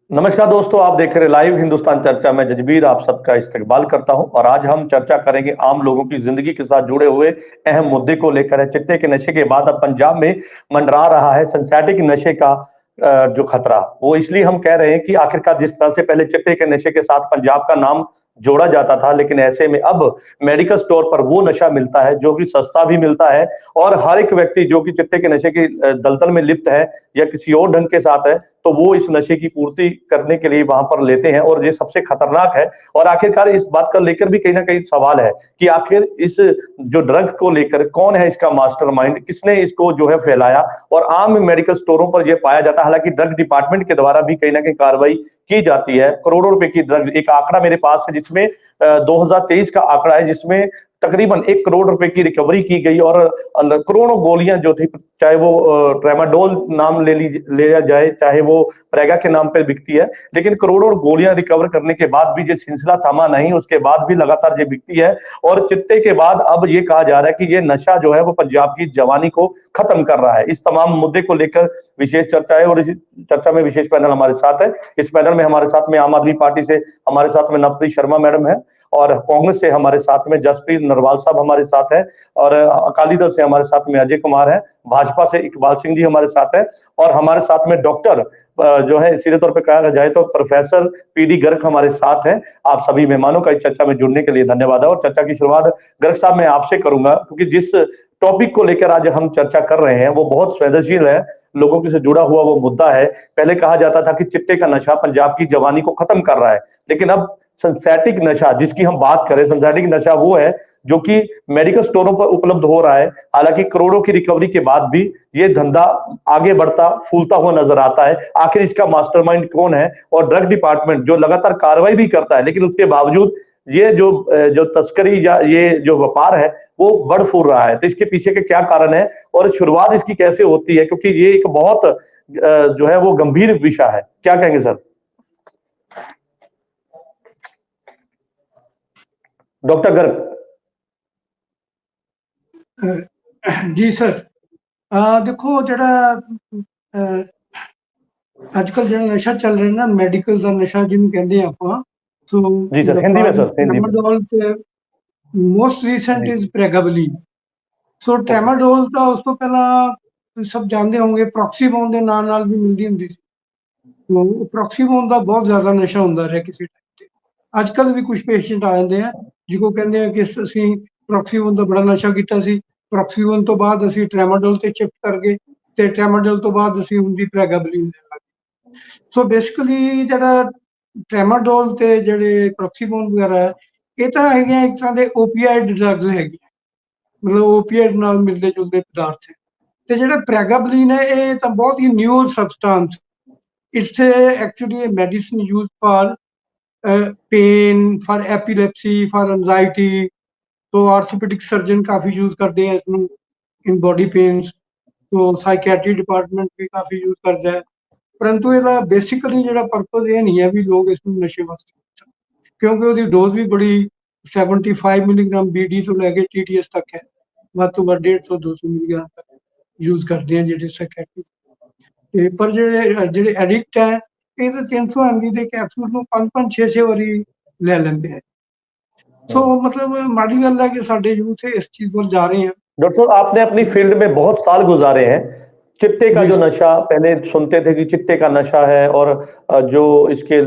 नमस्कार दोस्तों, आप देख रहे हैं लाइव हिंदुस्तान चर्चा में। जजबीर आप सबका इस्तकबाल करता हूं और आज हम चर्चा करेंगे आम लोगों की जिंदगी के साथ जुड़े हुए अहम मुद्दे को लेकर है। चिट्टे के नशे के बाद अब पंजाब में मंडरा रहा है सिंथेटिक नशे का जो खतरा। वो इसलिए हम कह रहे हैं कि आखिरकार जिस तरह से पहले चिट्टे के नशे के साथ पंजाब का नाम जोड़ा जाता था, लेकिन ऐसे में अब मेडिकल स्टोर पर वो नशा मिलता है जो कि सस्ता भी मिलता है और हर एक व्यक्ति जो कि चिट्टे के नशे की दलदल में लिप्त है या किसी और ढंग के साथ है, तो वो इस नशे की पूर्ति करने के लिए वहां पर लेते हैं और ये सबसे खतरनाक है। और आखिरकार इस बात का लेकर भी कहीं ना कहीं सवाल है कि आखिर इस जो ड्रग को लेकर कौन है इसका मास्टरमाइंड, किसने इसको जो है फैलाया। और आम मेडिकल स्टोरों पर यह पाया जाता है, हालांकि ड्रग डिपार्टमेंट के द्वारा भी कहीं ना कहीं कार्रवाई की जाती है। करोड़ों रुपए की ड्रग, एक आंकड़ा मेरे पास है जिसमें 2023 का आंकड़ा है जिसमें तकरीबन 1 करोड़ रुपए की रिकवरी की गई और करोड़ों गोलियां जो थी, चाहे वो ट्रेमाडोल नाम लिया जाए, चाहे वो प्रेगा के नाम पर बिकती है, लेकिन करोड़ों गोलियां रिकवर करने के बाद भी ये सिलसिला थमा नहीं, उसके बाद भी लगातार ये बिकती है। और चिट्टे के बाद अब ये कहा जा रहा है कि ये नशा जो है वो पंजाब की जवानी को खत्म कर रहा है। इस तमाम मुद्दे को लेकर विशेष चर्चा है और इस चर्चा में विशेष पैनल हमारे साथ है। इस पैनल में हमारे साथ में आम आदमी पार्टी से हमारे साथ में नवप्रीत शर्मा मैडम है और कांग्रेस से हमारे साथ में जसप्रीत नरवाल साहब हमारे साथ है और अकाली दल से हमारे साथ में अजय कुमार है, भाजपा से इकबाल सिंह जी हमारे साथ है और हमारे साथ में डॉक्टर जो है सीधे तौर पर कहा जाए तो प्रोफेसर पीडी गर्ग हमारे साथ हैं। आप सभी मेहमानों का इस चर्चा में जुड़ने के लिए धन्यवाद है और चर्चा की शुरुआत गर्ग साहब मैं आपसे करूंगा, क्योंकि जिस टॉपिक को लेकर आज हम चर्चा कर रहे हैं वो बहुत संवेदनशील है, लोगों के से जुड़ा हुआ वो मुद्दा है। पहले कहा जाता था कि चिट्टे का नशा पंजाब की जवानी को खत्म कर रहा है, लेकिन अब सिंथेटिक नशा जिसकी हम बात करें, सिंथेटिक नशा वो है जो कि मेडिकल स्टोरों पर उपलब्ध हो रहा है। हालांकि करोड़ों की रिकवरी के बाद भी ये धंधा आगे बढ़ता फूलता हुआ नजर आता है। आखिर इसका मास्टरमाइंड कौन है? और ड्रग डिपार्टमेंट जो लगातार कार्रवाई भी करता है, लेकिन उसके बावजूद ये जो जो तस्करी या ये जो व्यापार है वो बढ़ फूल रहा है। तो इसके पीछे के क्या कारण है और शुरुआत इसकी कैसे होती है? क्योंकि ये एक बहुत जो है वो गंभीर विषय है। क्या कहेंगे सर? डॉक्टर गर्ग। जी सर, देखो जड़ा अजकल जो नशा चल रहा है ना, मैडिकल का नशा जिन्होंने कहते हैं आप, तो जी सर, हिंदी में सर, हिंदी में। Tramadol most recent is pregabalin. So okay. Tramadol तो उस तो पहला सब जानते होंगे प्रॉक्सीमोन के नाम नाल भी मिलती होंगी सी। तो प्रॉक्सीमोन का बहुत ज्यादा नशा होंदा रहा किसी टाइम ते। अजकल भी कुछ पेशेंट आ जाते हैं जिनको कहते हैं कि असीं प्रॉक्सीमोन का बड़ा नशा किया सी, प्रॉक्सीमोन तो बाद असीं ट्रेमाडोल ते शिफ्ट कर गए ते ट्रेमाडोल तो बाद असीं हुण जी प्रेगाबलिन देण लग गए। सो बेसिकली जड़ा ट्रेमाडोल ते जड़े प्रॉक्सीमोन वगैरह है, ये तो है एक तरह के ओपीआइड ड्रग्स है, मतलब ओपीआइड नाल मिलते जुलते पदार्थ है। ते जड़ा प्रेगाबलिन है ये तो बहुत ही new substance. It's actually a medicine used for pain, for epilepsy, for anxiety। तो ऑर्थोपेडिक सर्जन काफी यूज करते हैं इसमें इन बॉडी पेन्स, तो साइकैट्री डिपार्टमेंट भी काफी यूज करता है। परंतु ਇਹਦਾ बेसिकली ਜਿਹੜਾ पर्पज ਇਹ नहीं है भी लोग इसमें नशे वास्ते, क्योंकि ਉਹਦੀ डोज भी बड़ी 75 मिलीग्राम बीडी तो लैके टीटीएस तक है, ਵੱਧ ਤੋਂ ਵੱਧ 150-200 मिलीग्राम तक यूज करते हैं ਜਿਹੜੇ साइकैट्री। ਤੇ ਪਰ ਜਿਹੜੇ ਐਡਿਕਟ ਹੈ ਇਹ ਤਾਂ 300 mg ਦੇ ਕੈਪਸੂਲ ਨੂੰ 5-5 6-6 ਵਾਰੀ ਲੈ ਲੈਂਦੇ ਆ। ਸੋ मतलब माड़ी गल है कि साडे यूथ इस चीज पर जा रहे हैं। डॉक्टर साहब, आपने अपनी फील्ड में बहुत साल गुजारे हैं। चिट्टे का जी जो नशा, पहले सुनते थे कि चिट्टे का नशा है और जो इसके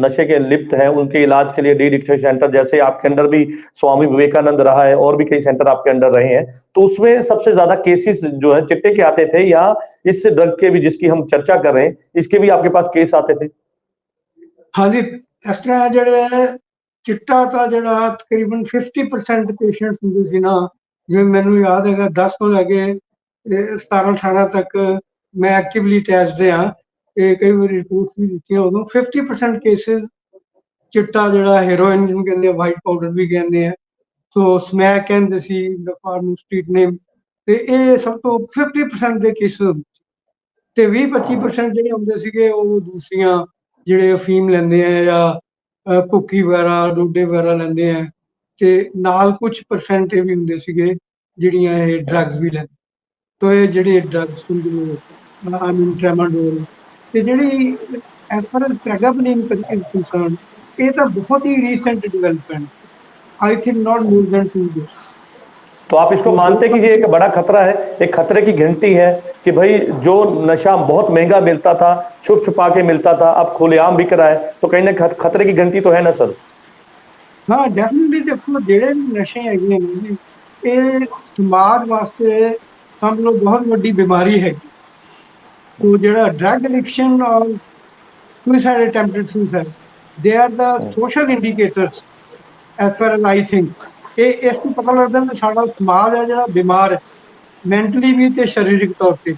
नशे के लिप्त हैं उनके इलाज के लिए डी एडिक्शन सेंटर, जैसे आपके अंडर भी स्वामी विवेकानंद रहा है और भी कई सेंटर आपके अंडर रहे हैं, तो उसमें सबसे ज्यादा केसेस जो है चिट्टे के आते थे या इस ड्रग के भी जिसकी हम चर्चा कर रहे हैं इसके भी आपके पास केस आते थे? हाँ जी, इस तरह जड़े चिट्टा था जड़ा तकरीबन 50% पेशेंट्स होंगे सी ना, जिवें मैनूं याद है 10 तो लैके 17-18 तक मैं एक्टिवली अटैच्ड रहा, कई बार रिपोर्ट्स भी दी उदों 50% केसिस चिट्टा जड़ा हेरोइन जिन्होंने कहते हैं, वाइट पाउडर भी कहते हैं, तो स्मैक कहते सी फार्म स्ट्रीट नेम, तो ये सब तो 50% के केसिस ਤੇ 20-25% ਜਿਹੜੇ ਹੁੰਦੇ ਸੀਗੇ ਉਹ ਦੂਸਰੀਆਂ ਜਿਹੜੇ ਅਫੀਮ ਲੈਂਦੇ ਆ ਜਾਂ ਭੁੱਕੀ ਵਗੈਰਾ ਡੋਡੇ ਵਗੈਰਾ ਲੈਂਦੇ ਆ, ਤੇ ਨਾਲ ਕੁਝ ਪਰਸੈਂਟ ਇਹ ਵੀ ਹੁੰਦੇ ਸੀਗੇ ਜਿਹੜੀਆਂ ਇਹ ਡਰੱਗਸ ਵੀ ਲੈਂਦੇ। ਤੋ ਇਹ ਜਿਹੜੇ ਡਰੱਗਸ ਹੁੰਦੇ ਆਈ ਮੀਨ ਟ੍ਰੈਮਾਡੋਲ ਤੇ ਜਿਹੜੀ as far as pregabalin is concern, ये तो बहुत ही recent development, I think not more than 2 years। तो आप इसको तो दो मानते हैं कि साल ये एक से बड़ा खतरा है, एक खतरे की घंटी है कि भाई जो नशा बहुत महंगा मिलता था, छुप छुपा के मिलता था, अब खुलेआम बिक रहा है, तो कहीं ना खतरे की घंटी तो है ना सर? हाँ डेफिनेटली देखो ਜਿਹੜੇ ਵੀ ਨਸ਼ੇ ਹੈਗੇ ਨੇ ਜੀ, ਇਹ ਸਮਾਜ ਵਾਸਤੇ ਸਮਝ ਲਓ ਬਹੁਤ ਵੱਡੀ ਬਿਮਾਰੀ ਹੈਗੀ। तो ਜਿਹੜਾ ड्रग एडिक्शन और suicide attempted suicide, they are the social indicators as far as I think। ਇਹ ਇਸ ਤੋਂ ਪਤਾ ਲੱਗਦਾ ਕਿ ਸਾਡਾ ਸਮਾਜ ਹੈ ਜਿਹੜਾ ਬਿਮਾਰ ਹੈ, ਮੈਂਟਲੀ ਵੀ ਤੇ ਸਰੀਰਕ ਤੌਰ ਤੇ।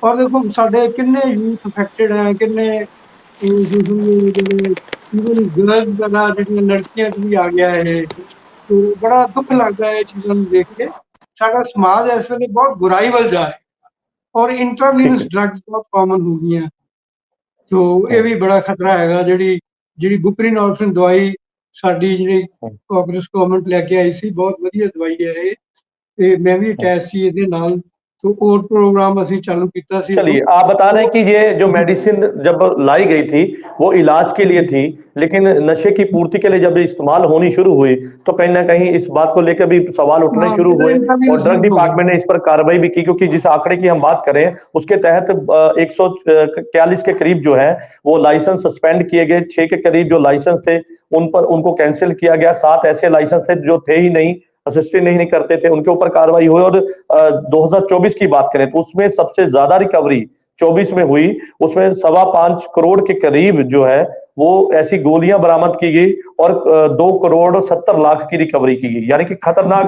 ਔਰ ਦੇਖੋ ਸਾਡੇ ਕਿੰਨੇ ਯੂਥ ਅਫੈਕਟਡ ਹੈ, ਕਿੰਨੇ ਜਿਹੜੇ ਇਵਨ ਗਰਲਸ ਦਾ ਜਿਹੜੀਆਂ ਲੜਕੀਆਂ 'ਚ ਵੀ ਆ ਗਿਆ ਇਹ। तो बड़ा दुख लगता है ये चीज़ों को देख के। साਡਾ समाज इस ਵੇਲੇ बहुत बुराई ਵੱਲ जा रहा है और ठीक इंट्रावीनस है। ड्रग्स बहुत कॉमन हो गई हैं। तो ਇਹ हम्म, ਵੀ ਬੜਾ ਖਤਰਾ ਹੈਗਾ। ਜਿਹੜੀ ਜਿਹੜੀ ਬੁਪਰੀਨੋਰਫਿਨ ਦਵਾਈ ਸਾਡੀ ਜਿਹੜੀ हम्म। ਕਾਂਗਰਸ ਗਵਰਨਮੈਂਟ ਲੈ ਕੇ ਆਈ ਸੀ, ਬਹੁਤ ਵਧੀਆ ਦਵਾਈ ਹੈ ਇਹ। ਤੇ ਮੈਂ ਵੀ ਅਟੈਚ ਸੀ ਇਹਦੇ ਨਾਲ। तो और प्रोग्राम ਅਸੀਂ ਚਾਲੂ ਕੀਤਾ ਸੀ ਉਦੋਂ। चलिए, आप बता रहे हैं तो कि ये जो मेडिसिन जब लाई गई थी वो इलाज के लिए थी, लेकिन नशे की पूर्ति के लिए जब इस्तेमाल होनी शुरू हुई तो कहीं ना कहीं इस बात को लेकर भी सवाल उठने हाँ शुरू ये तो हुए, और इंट्रावीनस ड्रग यूज हो गया। डिपार्टमेंट ने इस पर कार्रवाई भी की, क्योंकि जिस आंकड़े की हम बात करें उसके तहत 141 के करीब जो है वो लाइसेंस सस्पेंड किए गए, 6 के करीब जो लाइसेंस थे उन पर उनको कैंसिल किया गया, 7 ऐसे लाइसेंस थे जो थे ही नहीं, असिस्टेंट नहीं करते थे, उनके ऊपर कार्रवाई हुई। और 2024 की बात करें तो उसमें सबसे ज्यादा रिकवरी 24 में हुई, उसमें 5.25 करोड़ के करीब जो है वो ऐसी गोलियां बरामद की गई, और 2 करोड़ 70 लाख की रिकवरी की गई। यानी कि खतरनाक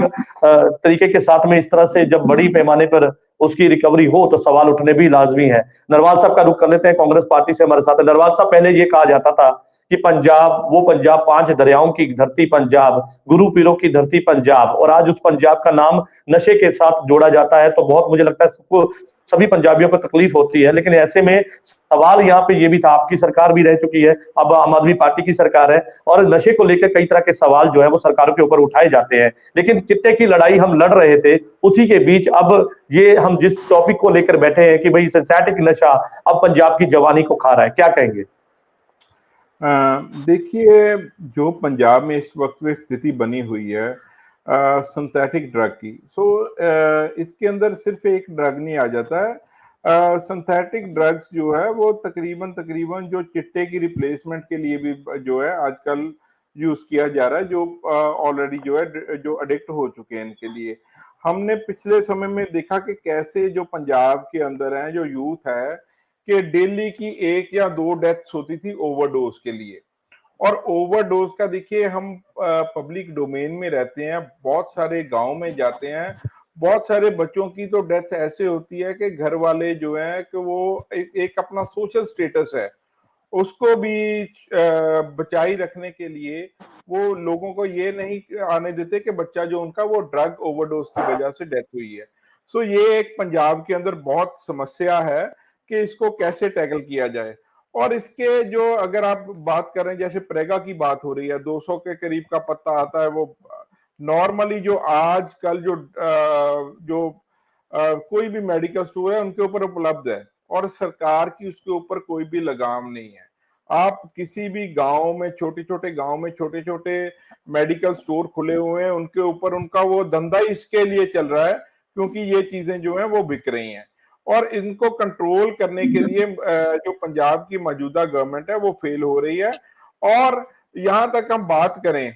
तरीके के साथ में इस तरह से जब बड़ी पैमाने पर उसकी रिकवरी हो तो सवाल उठने भी लाजमी है। नरवाल साहब का रुख कर लेते हैं, कांग्रेस पार्टी से हमारे साथ है। नरवाल साहब, पहले ये कहा जाता था कि पंजाब, वो पंजाब 5 दरियाओं की धरती पंजाब, गुरु पीरों की धरती पंजाब, और आज उस पंजाब का नाम नशे के साथ जोड़ा जाता है, तो बहुत मुझे लगता है सबको, सभी पंजाबियों को तकलीफ होती है। लेकिन ऐसे में सवाल यहाँ पे ये भी था, आपकी सरकार भी रह चुकी है, अब आम आदमी पार्टी की सरकार है, और नशे को लेकर कई तरह के सवाल जो है वो सरकारों के ऊपर उठाए जाते हैं, लेकिन चिट्टे की लड़ाई हम लड़ रहे थे, उसी के बीच अब ये हम जिस टॉपिक को लेकर बैठे हैं कि भाई सिंथेटिक नशा अब पंजाब की जवानी को खा रहा है, क्या कहेंगे? देखिए, जो पंजाब में इस वक्त में स्थिति बनी हुई है सिंथेटिक ड्रग की, इसके अंदर सिर्फ एक ड्रग नहीं आ जाता है। सिंथेटिक ड्रग्स जो है वो तकरीबन तकरीबन जो चिट्टे की रिप्लेसमेंट के लिए भी जो है आजकल यूज किया जा रहा है, जो ऑलरेडी जो है जो एडिक्ट हो चुके हैं इनके लिए। हमने पिछले समय में देखा कि कैसे जो पंजाब के अंदर है, जो यूथ है, कि डेली की 1 या 2 डेथ्स होती थी ओवरडोज के लिए। और ओवरडोज का देखिए, हम पब्लिक डोमेन में रहते हैं, बहुत सारे गांव में जाते हैं, बहुत सारे बच्चों की तो डेथ ऐसे होती है कि घर वाले जो है कि वो एक अपना सोशल स्टेटस है उसको भी बचाई रखने के लिए वो लोगों को ये नहीं आने देते कि बच्चा जो उनका वो ड्रग ओवरडोज की वजह से डेथ हुई है। ये एक पंजाब के अंदर बहुत समस्या है कि इसको कैसे टैकल किया जाए। और इसके जो अगर आप बात करें, जैसे प्रेगा की बात हो रही है, 200 के करीब का पत्ता आता है, वो नॉर्मली जो आजकल जो कोई भी मेडिकल स्टोर है उनके ऊपर उपलब्ध है, और सरकार की उसके ऊपर कोई भी लगाम नहीं है। आप किसी भी गांव में, छोटे छोटे गांव में छोटे छोटे मेडिकल स्टोर खुले हुए हैं, उनके ऊपर उनका वो धंधा इसके लिए चल रहा है क्योंकि ये चीजें जो है वो बिक रही हैं। और इनको कंट्रोल करने के लिए जो पंजाब की मौजूदा गवर्नमेंट है वो फेल हो रही है। और यहां तक हम बात करें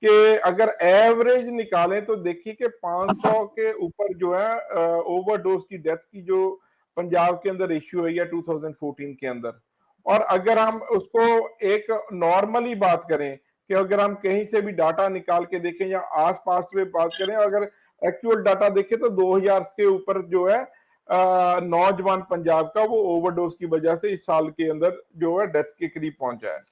कि अगर एवरेज निकालें तो देखिए कि 500 के ऊपर जो है ओवरडोज की डेथ की जो पंजाब के अंदर इश्यू हुई है 2014 के अंदर। और अगर हम उसको एक नॉर्मली बात करें कि अगर हम कहीं से भी डाटा निकाल के देखें या आसपास में बात करें, अगर एक्चुअल डाटा देखें तो 2000 के ऊपर जो है नौजवान पंजाब का वो ओवरडोज की वजह से इस साल के अंदर जो है डेथ के करीब पहुंचा है।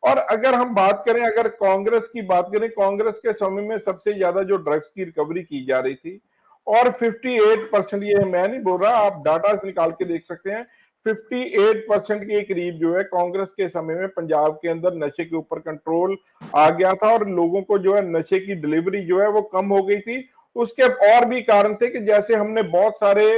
और अगर हम बात करें, अगर कांग्रेस की बात करें, कांग्रेस के समय में सबसे ज्यादा जो ड्रग्स की रिकवरी की जा रही थी, और 58%, ये मैं नहीं बोल रहा, आप डाटा से निकाल के देख सकते हैं, 58% के करीब जो है कांग्रेस के समय में पंजाब के अंदर नशे के ऊपर कंट्रोल आ गया था, और लोगों को जो है नशे की डिलीवरी जो है वो कम हो गई थी। उसके और भी कारण थे कि जैसे हमने बहुत सारे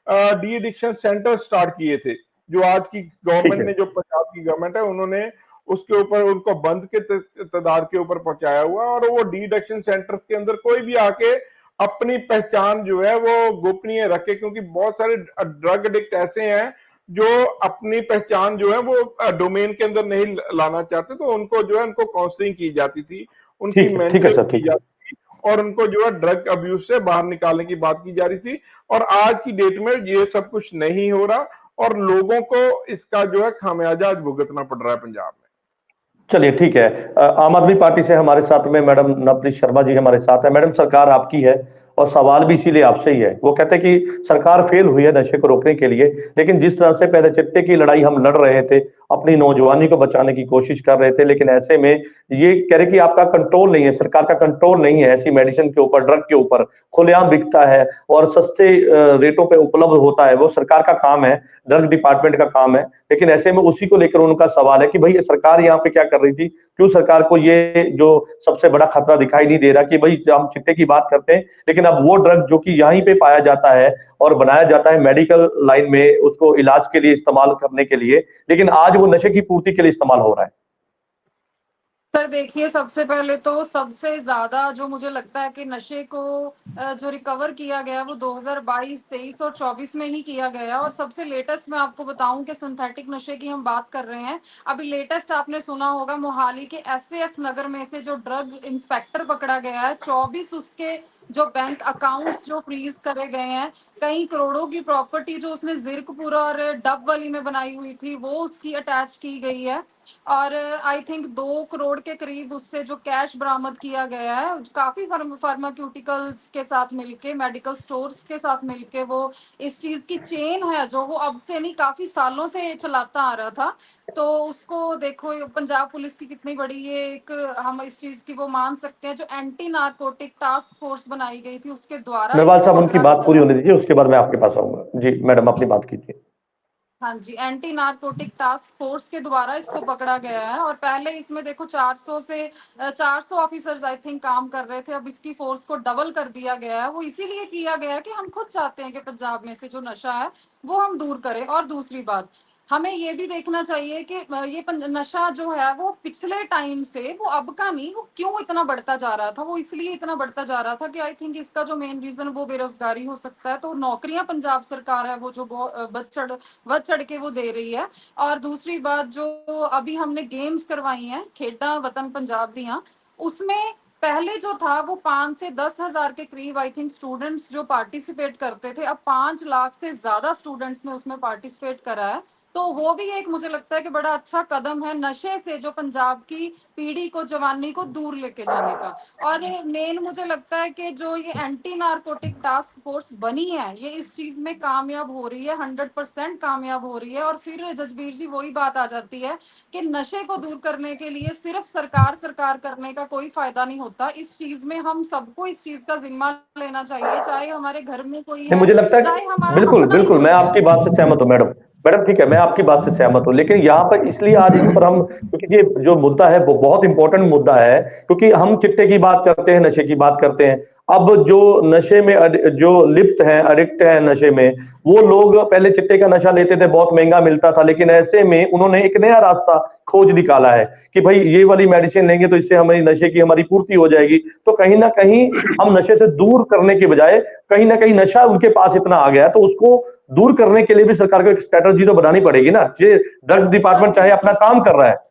डी एडिक्शन सेंटर स्टार्ट किए थे, जो आज की ठीक गवर्नमेंट है। ने, जो पंजाब की गवर्नमेंट है, उन्होंने उसके ऊपर उनको बंद के तदार के ऊपर पहुंचाया हुआ, और वो डी एडिक्शन सेंटर्स के अंदर कोई भी आके अपनी पहचान जो है वो गोपनीय रखे, क्योंकि बहुत सारे ड्रग एडिक्ट ऐसे हैं जो अपनी पहचान जो है वो डोमेन के अंदर नहीं लाना चाहते, तो उनको जो है उनको काउंसलिंग की जाती थी, उनकी ठीक है मेंटरिंग सर, की ठीक है। जाती थी, और उनको जो है ड्रग अब्यूज से बाहर निकालने की बात की जा रही थी। और आज की डेट में ये सब कुछ नहीं हो रहा, और लोगों को इसका जो है खामियाजा आज भुगतना पड़ रहा है पंजाब में। चलिए ठीक है। आम आदमी पार्टी से हमारे साथ में मैडम नवप्रीत शर्मा जी हमारे साथ है। मैडम, सरकार आपकी है और सवाल भी इसीलिए आपसे ही है। वो कहते हैं कि सरकार फेल हुई है नशे को रोकने के लिए, लेकिन जिस तरह से पहले चिट्टे की लड़ाई हम लड़ रहे थे, अपनी नौजवानी को बचाने की कोशिश कर रहे थे, लेकिन ऐसे में ये कह रहे कि आपका कंट्रोल नहीं है, सरकार का कंट्रोल नहीं है ऐसी मेडिसिन के ऊपर, ड्रग के ऊपर खुलेआम बिकता है और सस्ते रेटों पे उपलब्ध होता है, वो सरकार का काम है, ड्रग डिपार्टमेंट का काम है। लेकिन ऐसे में उसी को लेकर उनका सवाल है कि भाई ये सरकार यहाँ पे क्या कर रही थी, क्यों सरकार को ये जो सबसे बड़ा खतरा दिखाई नहीं दे रहा कि भाई हम चिट्टे की बात करते हैं, लेकिन अब वो ड्रग जो कि यहीं पे पाया जाता है और बनाया जाता है मेडिकल लाइन में, उसको इलाज के लिए इस्तेमाल करने के लिए, लेकिन आज वो नशे की पूर्ति के लिए इस्तेमाल हो रहा है। सर देखिए, सबसे पहले तो सबसे ज्यादा जो मुझे लगता है कि नशे को जो रिकवर किया गया वो 2022, 23 और 24 में ही किया गया। और सबसे लेटेस्ट मैं आपको बताऊं कि सिंथेटिक नशे की हम बात कर रहे हैं। अभी लेटेस्ट आपने सुना होगा, मोहाली के एसएएस नगर में से जो ड्रग इंस्पेक्टर पकड़ा गया है, 24 उसके जो बैंक अकाउंट्स जो फ्रीज करे गए हैं, कई करोड़ों की प्रॉपर्टी जो उसने जिरकपुरा और डब वाली में बनाई हुई थी वो उसकी अटैच की गई है। और आई थिंक 2 करोड़ के करीब उससे जो कैश बरामद किया गया है, काफी फार्माक्यूटिकल्स के साथ मिलके, मेडिकल स्टोर्स के साथ मिलके वो इस चीज की चेन है जो वो अब से नहीं काफी सालों से चलाता आ रहा था। तो उसको देखो, पंजाब पुलिस की कितनी बड़ी ये एक, हम इस चीज की वो मान सकते हैं, जो एंटी नारकोटिक टास्क फोर्स बनाई गई थी उसके द्वारा नरवाल इसको साहब, उनकी पकड़ा बात गया पूरी है। होने दीजिए, उसके बाद मैं आपके पास आऊंगा। जी मैडम, अपनी बात कीजिए। हाँ जी, एंटी नारकोटिक टास्क फोर्स के द्वारा इसको पकड़ा गया है। और पहले इसमें देखो 400 ऑफिसर्स आई थिंक काम कर रहे थे, अब इसकी फोर्स को डबल कर दिया गया है। वो इसीलिए किया गया है कि हम खुद चाहते हैं कि पंजाब में से जो नशा है वो हम दूर करें। और दूसरी बात, हमें ये भी देखना चाहिए कि ये नशा जो है वो पिछले टाइम से, वो अब का नहीं, वो क्यों इतना बढ़ता जा रहा था। वो इसलिए इतना बढ़ता जा रहा था कि आई थिंक इसका जो मेन रीजन वो बेरोजगारी हो सकता है। तो नौकरियां पंजाब सरकार है वो जो बढ़ चढ़ के वो दे रही है। और दूसरी बात, जो अभी हमने गेम्स करवाई हैं, खेडा वतन पंजाब दियां, उसमें पहले जो था वो 5 से 10 हजार के करीब आई थिंक स्टूडेंट्स जो पार्टिसिपेट करते थे, अब 5 लाख से ज्यादा स्टूडेंट्स ने उसमें पार्टिसिपेट करा है। तो वो भी एक मुझे लगता है कि बड़ा अच्छा कदम है नशे से जो पंजाब की पीढ़ी को, जवानी को दूर लेके जाने का। और मेन मुझे लगता है कि जो ये एंटी नारकोटिक टास्क फोर्स बनी है, ये इस चीज में कामयाब हो रही है, 100% कामयाब हो रही है। और फिर जजबीर जी वही बात आ जाती है कि नशे को दूर करने के लिए सिर्फ सरकार सरकार करने का कोई फायदा नहीं होता। इस चीज में हम सबको इस चीज का जिम्मा लेना चाहिए, चाहे हमारे घर में कोई नहीं, है, मुझे लगता है चाहे हमारा बिल्कुल अपना ही बिल्कुल मैं कोई है। आपकी बात से सहमत हूँ मैडम। मैडम ठीक है, मैं आपकी बात से सहमत हूँ, लेकिन यहाँ पर इसलिए आज इस पर हम, क्योंकि ये जो मुद्दा है वो बहुत इंपॉर्टेंट मुद्दा है, क्योंकि हम चिट्टे की बात करते हैं, नशे की बात करते हैं। अब जो नशे में जो लिप्त हैं, अडिक्ट हैं नशे में, वो लोग पहले चिट्टे का नशा लेते थे, बहुत महंगा मिलता था, लेकिन ऐसे में उन्होंने एक नया रास्ता खोज निकाला है कि भाई ये वाली मेडिसिन लेंगे तो इससे हमारी नशे की हमारी पूर्ति हो जाएगी। तो कहीं ना कहीं हम नशे से दूर करने के बजाय, कहीं ना कहीं नशा उनके पास इतना आ गया है, तो उसको दूर करने के लिए भी सरकार को एक स्ट्रेटजी तो बनानी पड़ेगी ना। ये ड्रग सर डिपार्टमेंट चाहे अपना बिल्कुल काम कर रहा है।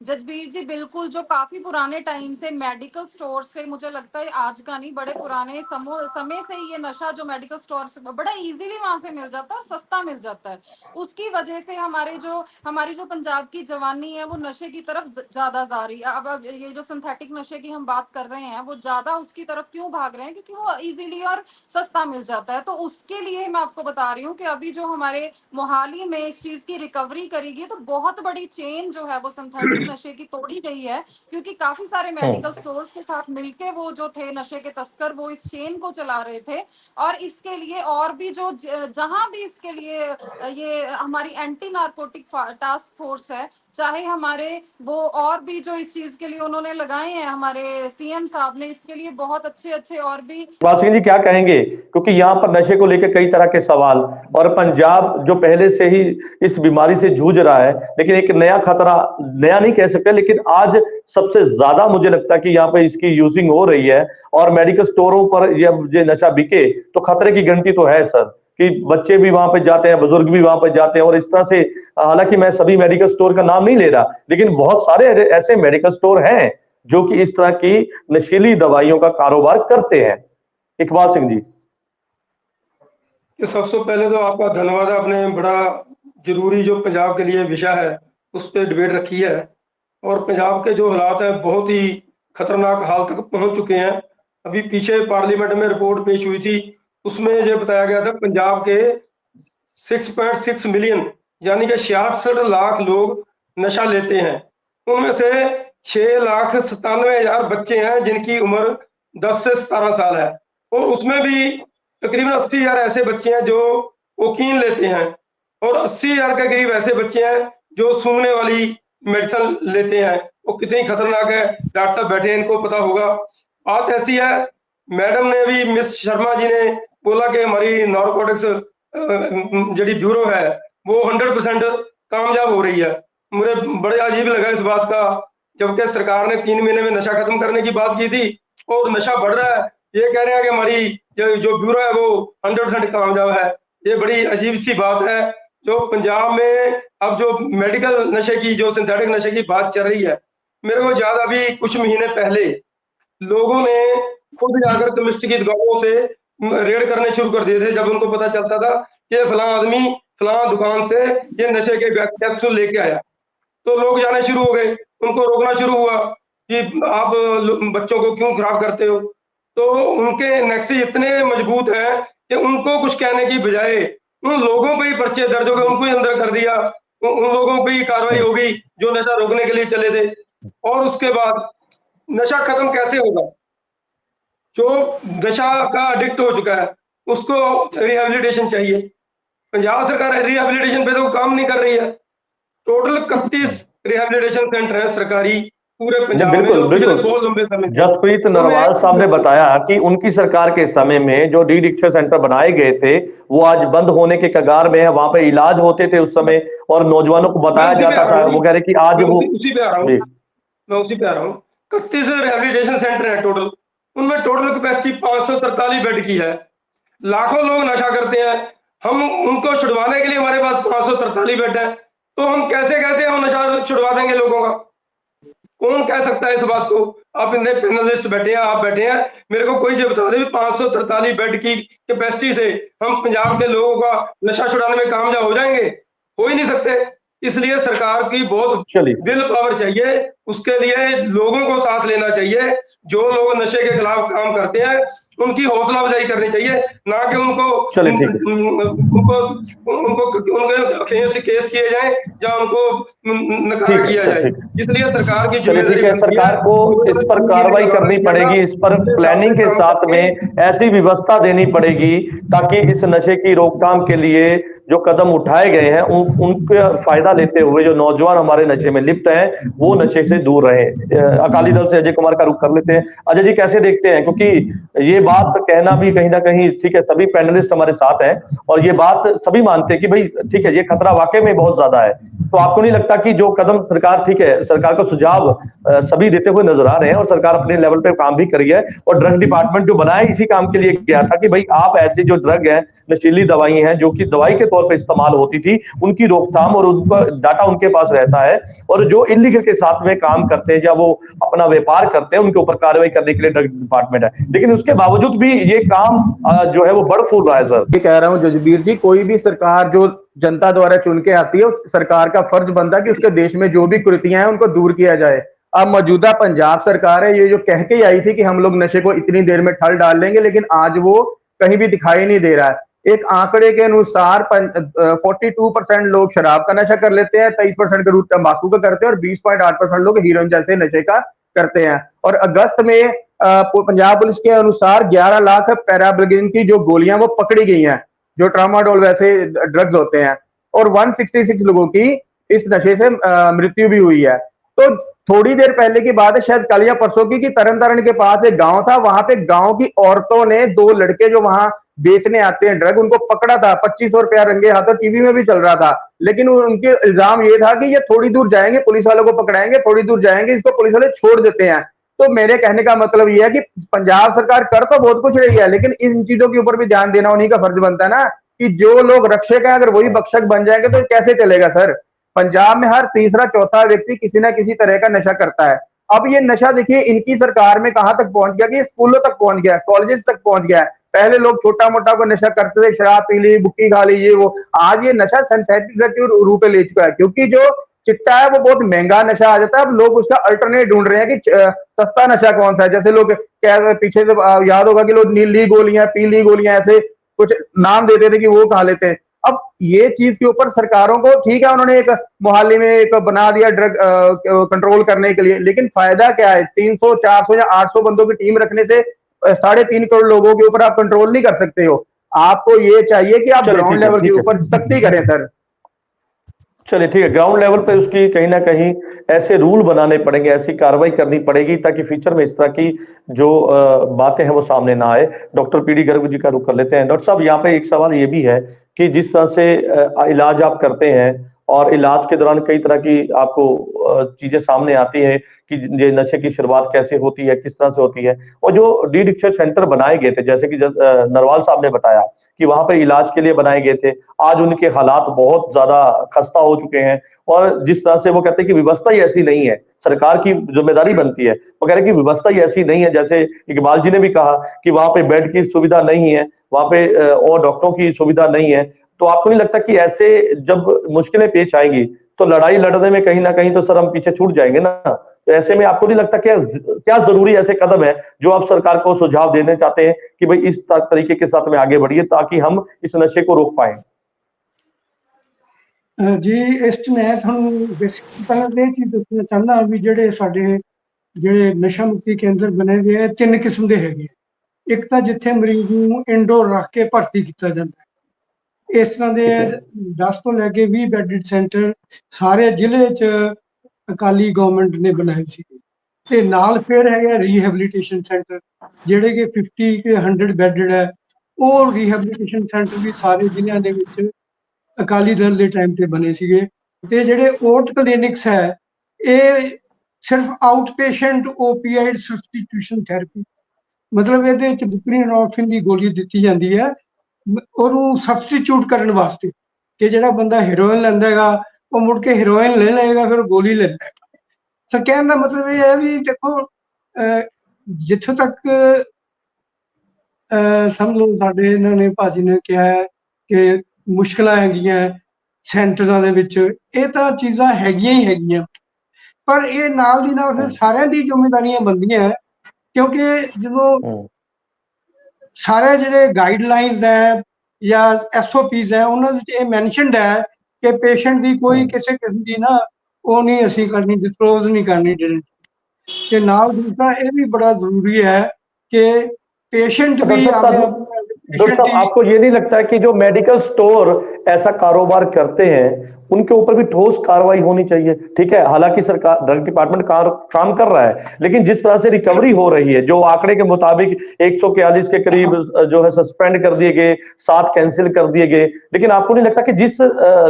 जजबीर जी, बिल्कुल, जो काफी पुराने टाइम से मेडिकल स्टोर से, मुझे लगता है आज का नहीं, बड़े पुराने समय से ही ये नशा जो मेडिकल स्टोर से बड़ा इजीली वहां से मिल जाता है और सस्ता मिल जाता है। उसकी वजह से हमारी जो पंजाब की जवानी है वो नशे की तरफ ज्यादा जा रही है। अब ये जो सिंथेटिक नशे की हम बात कर रहे हैं, वो ज्यादा उसकी तरफ क्यों भाग रहे हैं, क्योंकि वो इजीली और सस्ता मिल जाता है। तो उसके लिए मैं आपको बता रही हूँ कि अभी जो हमारे मोहाली में इस चीज की रिकवरी करेगी, तो बहुत बड़ी चेन जो है वो सिंथेटिक नशे की तोड़ी गई है। क्योंकि काफी सारे मेडिकल हम्म। स्टोर्स के साथ मिलके वो जो थे नशे के तस्कर, वो इस चेन को चला रहे थे। और इसके लिए और भी जो जहां भी इसके लिए ये हमारी एंटी नारकोटिक टास्क फोर्स है, चाहे हमारे वो और भी जो इस चीज के लिए उन्होंने लगाए हैं, हमारे सीएम साहब ने इसके लिए बहुत अच्छे अच्छे और भी। इकबाल सिंह जी क्या कहेंगे, क्योंकि यहाँ पर नशे को लेकर कई तरह के सवाल, और पंजाब जो पहले से ही इस बीमारी से जूझ रहा है, लेकिन एक नया खतरा, नया नहीं कह सकते, लेकिन आज सबसे ज्यादा मुझे लगता है कि यहाँ पे इसकी यूजिंग हो रही है, और मेडिकल स्टोरों पर ये नशा बिके तो खतरे की घंटी तो है सर, कि बच्चे भी वहां पे जाते हैं, बुजुर्ग भी वहां पे जाते हैं, और इस तरह से, हालांकि मैं सभी मेडिकल स्टोर का नाम नहीं ले रहा, लेकिन बहुत सारे ऐसे मेडिकल स्टोर हैं जो कि इस तरह की नशीली दवाइयों का कारोबार करते हैं। इकबाल सिंह जी। सबसे पहले तो आपका धन्यवाद, आपने बड़ा जरूरी जो पंजाब के लिए विषय है उस पर डिबेट रखी है, और पंजाब के जो हालात हैं बहुत ही खतरनाक हाल तक पहुंच चुके हैं। अभी पीछे पार्लियामेंट में रिपोर्ट पेश हुई थी, उसमें ये बताया गया था पंजाब के 6.6 मिलियन यानी कि 66 लाख लोग नशा लेते हैं, उनमें से 6,97,000 बच्चे हैं जिनकी उम्र 10 से 17 साल है, और उसमें भी तकरीबन 80,000 ऐसे बच्चे हैं जो कोकीन लेते हैं, और 80,000 के करीब ऐसे बच्चे हैं जो सूंघने वाली मेडिसिन लेते हैं। वो कितनी खतरनाक है, डॉक्टर साहब बैठे हैं, इनको पता होगा। बात ऐसी है, मैडम ने भी, मिस शर्मा जी ने बोला कि हमारी नारकोटिक्स जी ब्यूरो है वो 100% कामयाब हो रही है। मुझे बड़े अजीब लगा इस बात का, जबकि सरकार ने 3 महीने में नशा खत्म करने की बात की थी और नशा बढ़ रहा है, ये कह रहे हैं कि हमारी जो ब्यूरो है वो 100% कामयाब है। ये बड़ी अजीब सी बात है। जो पंजाब में अब जो मेडिकल नशे की, जो सिंथेटिक नशे की बात चल रही है, मेरे को याद, अभी कुछ महीने पहले लोगों ने खुद जाकर केमिस्ट की दुकानों से रेड करने शुरू कर दिए थे, जब उनको पता चलता था कि फलां आदमी फलां दुकान से ये नशे के कैप्सूल लेके आया, तो लोग जाने शुरू हो गए, उनको रोकना शुरू हुआ कि आप बच्चों को क्यों खराब करते हो। तो उनके नेक्सी इतने मजबूत हैं कि उनको कुछ कहने की बजाय उन लोगों पे ही पर्चे दर्ज हो गए, उनको ही अंदर कर दिया, उन लोगों पे ही कार्रवाई हो गई जो नशा रोकने के लिए चले थे। और उसके बाद नशा खत्म कैसे होगा? जो नशा का एडिक्ट हो चुका है उसको रिहेबिलिटेशन चाहिए। पंजाब सरकार रिहेबिलिटेशन पे तो काम नहीं कर रही है। टोटल 31 रिहेबिलिटेशन सेंटर है सरकारी पूरे पंजाब में, बिल्कुल बिल्कुल। बहुत लंबे समय। जसप्रीत नरवाल साहब ने बताया कि उनकी सरकार के समय में जो डी एडिक्शन सेंटर बनाए गए थे वो आज बंद होने के कगार में है, वहां पे इलाज होते थे उस समय और नौजवानों को बताया जाता था। वो कह रहे कि आज वो उसी पे आ रहा हूँ, मैं उसी पे आ रहा हूँ। 31 रिहेबिलिटेशन सेंटर है टोटल, उनमें टोटल कैपेसिटी 543 बेड की है। लाखों लोग नशा करते हैं, हम उनको छुड़वाने के लिए हमारे पास 543 बेड है, तो हम कैसे कहते हैं हम नशा छुड़वा देंगे लोगों का? कौन कह सकता है इस बात को? आप इतने पैनलिस्ट बैठे हैं, आप बैठे हैं, मेरे को कोई ये बता दे 543 बेड की कैपेसिटी से हम पंजाब के लोगों का नशा छुड़ाने में कामयाब हो जाएंगे? हो ही नहीं सकते। इसलिए सरकार की बहुत विल पावर चाहिए, उसके लिए लोगों को साथ लेना चाहिए। जो लोग नशे के खिलाफ काम करते हैं उनकी हौसला अफजाई करनी चाहिए, ना कि उनको उनके केस किए जाए या उनको नकारा किया जाए। इसलिए सरकार की सरकार को इस पर कार्रवाई करनी पड़ेगी, इस पर प्लानिंग के साथ में ऐसी व्यवस्था देनी पड़ेगी ताकि इस नशे की रोकथाम के लिए जो कदम उठाए गए हैं उनका फायदा लेते हुए जो नौजवान हमारे नशे में लिप्त हैं वो नशे से दूर रहे। अकाली दल से अजय कुमार का रुख कर लेते हैं। अजय जी कैसे देखते हैं, क्योंकि ये बात कहना भी कहीं ना कहीं ठीक है, सभी पैनलिस्ट हमारे साथ हैं और ये बात सभी मानते हैं कि भाई ठीक है ये खतरा वाकई में बहुत ज्यादा है, तो आपको नहीं लगता कि जो कदम सरकार, ठीक है सरकार को सुझाव सभी देते हुए नजर आ रहे हैं और सरकार अपने लेवल पे काम भी करी है और ड्रग डिपार्टमेंट जो बनाया इसी काम के लिए गया था कि भाई आप ऐसी जो ड्रग है, नशीली दवाई हैं जो कि दवाई के तौर पे इस्तेमाल होती थी, उनकी रोकथाम और उनका डाटा उनके पास रहता है, और जो इलीगल के साथ में काम करते हैं या वो अपना व्यापार करते हैं उनके ऊपर कार्रवाई करने के लिए ड्रग डिपार्टमेंट है। लेकिन उसके बावजूद भी ये काम जो है वो बढ़ फूल रहा है। सर ये कह रहा हूँ जजबीर जी, कोई भी सरकार जो जनता द्वारा चुन के आती है सरकार का फर्ज बनता है कि उसके देश में जो भी कुरीतियां हैं उनको दूर किया जाए। अब मौजूदा पंजाब सरकार है ये जो कह के आई थी कि हम लोग नशे को इतनी देर में ठल डाल लेंगे, लेकिन आज वो कहीं भी दिखाई नहीं दे रहा है। एक आंकड़े के अनुसार 42% लोग शराब का नशा कर लेते हैं, 23% के रूप तंबाकू का करते हैं और 20.8% लोग हीरोइन जैसे नशे का करते हैं। और अगस्त में पंजाब पुलिस के अनुसार 11 लाख पैराब्रिगेन की जो गोलियां वो पकड़ी गई हैं, जो ट्रामाडोल वैसे ड्रग्स होते हैं, और 166 लोगों की इस नशे से मृत्यु भी हुई है। तो थोड़ी देर पहले की बात है, शायद कल या परसों की, कि तरन तारण के पास एक गांव था, वहां पे गांव की औरतों ने 2 लड़के जो वहां बेचने आते हैं ड्रग, उनको पकड़ा था। 2500 रुपया रंगे हाथों, टीवी में भी चल रहा था। लेकिन उनके इल्जाम ये था कि ये थोड़ी दूर जाएंगे पुलिस वालों को पकड़ाएंगे, थोड़ी दूर जाएंगे इसको पुलिस वाले छोड़ देते हैं। तो मेरे कहने का मतलब ये है कि पंजाब सरकार कर तो बहुत कुछ रही है, लेकिन इन चीजों के ऊपर भी ध्यान देना उन्हीं का फर्ज बनता है ना, कि जो लोग रक्षक हैं अगर वही भक्षक बन जाएंगे तो कैसे चलेगा सर। पंजाब में हर तीसरा चौथा व्यक्ति किसी ना किसी तरह का नशा करता है। अब ये नशा देखिए इनकी सरकार में कहां तक पहुंच गया कि ये स्कूलों तक पहुंच गया, कॉलेजेस तक पहुंच गया है। पहले लोग छोटा मोटा को नशा करते थे, शराब पी ली, बुक्की खा ली, ये वो। आज ये नशा सिंथेटिक ड्रग के रूप में ले चुका है, क्योंकि जो चिट्टा है वो बहुत महंगा नशा आ जाता है। अब लोग उसका अल्टरनेट ढूंढ रहे हैं कि सस्ता नशा कौन सा है। जैसे लोग क्या पीछे से याद होगा कि लोग नीली गोलियां, पीली गोलियां, ऐसे कुछ नाम देते थे कि वो खा लेते हैं। अब ये चीज के ऊपर सरकारों को, ठीक है उन्होंने एक मोहाली में एक बना दिया ड्रग कंट्रोल करने के लिए, लेकिन फायदा क्या है? 300 400 या 800 बंदों की टीम रखने से 3.5 करोड़ लोगों के ऊपर आप कंट्रोल नहीं कर सकते हो। आपको ये चाहिए कि आप चलिए, ग्राउंड ठीक है, लेवल के ठीक है। ऊपर सख्ती करें सर। चलिए ठीक है, ग्राउंड लेवल पे उसकी कहीं ना कहीं ऐसे रूल बनाने पड़ेंगे, ऐसी कार्रवाई करनी पड़ेगी ताकि फ्यूचर में इस तरह की जो बातें हैं वो सामने ना आए। डॉक्टर पीडी गर्ग जी का रुख कर लेते हैं। डॉक्टर साहब, यहाँ पे एक सवाल ये भी है कि जिस तरह से इलाज आप करते हैं और इलाज के दौरान कई तरह की आपको चीजें सामने आती है कि ये नशे की शुरुआत कैसे होती है, किस तरह से होती है, और जो डी एडिक्शन सेंटर बनाए गए थे, जैसे कि नरवाल साहब ने बताया कि वहां पे इलाज के लिए बनाए गए थे, आज उनके हालात बहुत ज्यादा खस्ता हो चुके हैं। और जिस तरह से वो कहते हैं कि व्यवस्था ही ऐसी नहीं है, सरकार की जिम्मेदारी बनती है, वो कह रहे हैं कि व्यवस्था ही ऐसी नहीं है। जैसे इकबाल जी ने भी कहा कि वहां पे बेड की सुविधा नहीं है, वहां पे और डॉक्टरों की सुविधा नहीं है। तो आपको नहीं लगता कि ऐसे जब मुश्किलें पेश आएंगी तो लड़ाई लड़ने में कहीं ना कहीं तो सर हम पीछे छूट जाएंगे ना? तो ऐसे में आपको नहीं लगता क्या जरूरी ऐसे कदम है जो आप सरकार को सुझाव देने चाहते हैं कि भाई इस तरीके के साथ में आगे बढ़िए ताकि हम इस नशे को रोक पाए? जी, ਇਸ 'ਚ ਮੈਂ ਤੁਹਾਨੂੰ ਬੇਸਿਕਲੀ ਪਹਿਲਾਂ ਤਾਂ ਇਹ ਚੀਜ਼ ਦੱਸਣਾ ਚਾਹੁੰਦਾ ਵੀ ਜਿਹੜੇ ਨਸ਼ਾ ਮੁਕਤੀ ਕੇਂਦਰ ਬਣੇ ਹੋਏ ਆ, 3 ਕਿਸਮ ਦੇ ਹੈਗੇ ਆ। ਇੱਕ ਤਾਂ ਜਿੱਥੇ ਮਰੀਜ਼ ਨੂੰ ਇੰਡੋਰ ਰੱਖ ਕੇ ਭਰਤੀ ਕੀਤਾ ਜਾਂਦਾ ਹੈ। ਇਸ ਤਰ੍ਹਾਂ ਦੇ 10 ਤੋਂ ਲੈ ਕੇ 20 ਬੈਡਡ ਸੈਂਟਰ ਸਾਰੇ ਜ਼ਿਲ੍ਹੇ 'ਚ ਅਕਾਲੀ ਗਵਰਨਮੈਂਟ ਨੇ ਬਣਾਏ ਸੀਗੇ। ਤੇ ਨਾਲ ਫਿਰ ਹੈਗਾ ਰੀਹੈਬਿਲਿਟੇਸ਼ਨ ਸੈਂਟਰ, ਜਿਹੜੇ ਕਿ 50 ਕੇ 100 ਬੈਡਡ ਹੈ। ਉਹ ਰੀਹੈਬਿਲਿਟੇਸ਼ਨ ਸੈਂਟਰ ਵੀ ਸਾਰੇ ਜ਼ਿਲ੍ਹਿਆਂ ਦੇ ਵਿੱਚ ਅਕਾਲੀ ਦਲ ਦੇ ਟਾਈਮ ਤੇ ਬਣੇ ਸੀਗੇ। ਤੇ ਜਿਹੜੇ ਓਟ ਕਲੀਨਿਕਸ ਹੈ, ਇਹ ਸਿਰਫ ਆਊਟ ਪੇਸ਼ੈਂਟ ਓਪੀਆਈਡ ਸਬਸਟੀਟਿਊਸ਼ਨ ਥੈਰੇਪੀ, ਮਤਲਬ ਇਹਦੇ ਵਿੱਚ ਬੁਪਰੀਨੋਰਫਿਨ ਦੀ ਗੋਲੀ ਦਿੱਤੀ ਜਾਂਦੀ ਹੈ ਉਹਨੂੰ ਸਬਸਟੀਟਿਊਟ ਕਰਨ ਵਾਸਤੇ, ਕਿ ਜਿਹੜਾ ਬੰਦਾ ਹੈਰੋਇਨ ਲੈਂਦਾ ਹੈਗਾ ਉਹ ਮੁੜ ਕੇ ਹੈਰੋਇਨ ਲੈ ਲਏਗਾ, ਫਿਰ ਗੋਲੀ ਲੈ ਲਏਗਾ। ਸੋ ਕਹਿਣ ਦਾ ਮਤਲਬ ਇਹ ਹੈ ਵੀ ਦੇਖੋ, ਜਿੱਥੋਂ ਤੱਕ ਸਮਝ ਲਓ ਸਾਡੇ ਇਹਨਾਂ ਨੇ ਭਾਜੀ ਨੇ ਕਿਹਾ ਹੈ ਕਿ ਮੁਸ਼ਕਲਾਂ ਹੈਗੀਆਂ ਸੈਂਟਰਾਂ ਦੇ ਵਿੱਚ, ਇਹ ਤਾਂ ਚੀਜ਼ਾਂ ਹੈਗੀਆਂ ਹੀ ਹੈਗੀਆਂ, ਪਰ ਇਹ ਨਾਲ ਦੀ ਨਾਲ ਫਿਰ ਸਾਰਿਆਂ ਦੀ ਜ਼ਿੰਮੇਵਾਰੀਆਂ ਬਣਦੀਆਂ, ਕਿਉਂਕਿ ਜਦੋਂ ਸਾਰੇ ਜਿਹੜੇ ਗਾਈਡਲਾਈਨਸ ਹੈ ਜਾਂ SOPs ਹੈ ਉਹਨਾਂ ਵਿੱਚ ਇਹ ਮੈਂਸ਼ਨਡ ਹੈ ਕਿ ਪੇਸ਼ੈਂਟ ਦੀ ਕੋਈ ਕਿਸੇ ਕਿਸਮ ਦੀ ਨਾ ਉਹ ਨਹੀਂ ਅਸੀਂ ਕਰਨੀ, ਡਿਸਕਲੋਜ਼ ਨਹੀਂ ਕਰਨੀ ਡਿਟੇਲ। ਤੇ ਨਾਲ ਦੂਸਰਾ ਇਹ ਵੀ ਬੜਾ ਜ਼ਰੂਰੀ ਹੈ कि पेशेंट भी डॉक्टर साहब, आपको ये नहीं लगता है कि जो मेडिकल स्टोर ऐसा कारोबार करते हैं उनके ऊपर भी ठोस कार्रवाई होनी चाहिए? ठीक है, हालांकि सरकार ड्रग डिपार्टमेंट काम कर रहा है, लेकिन जिस तरह से रिकवरी हो रही है, जो आंकड़े के मुताबिक 141 के करीब जो है सस्पेंड कर दिए गए, 7 कैंसिल कर दिए गए, लेकिन आपको नहीं लगता कि जिस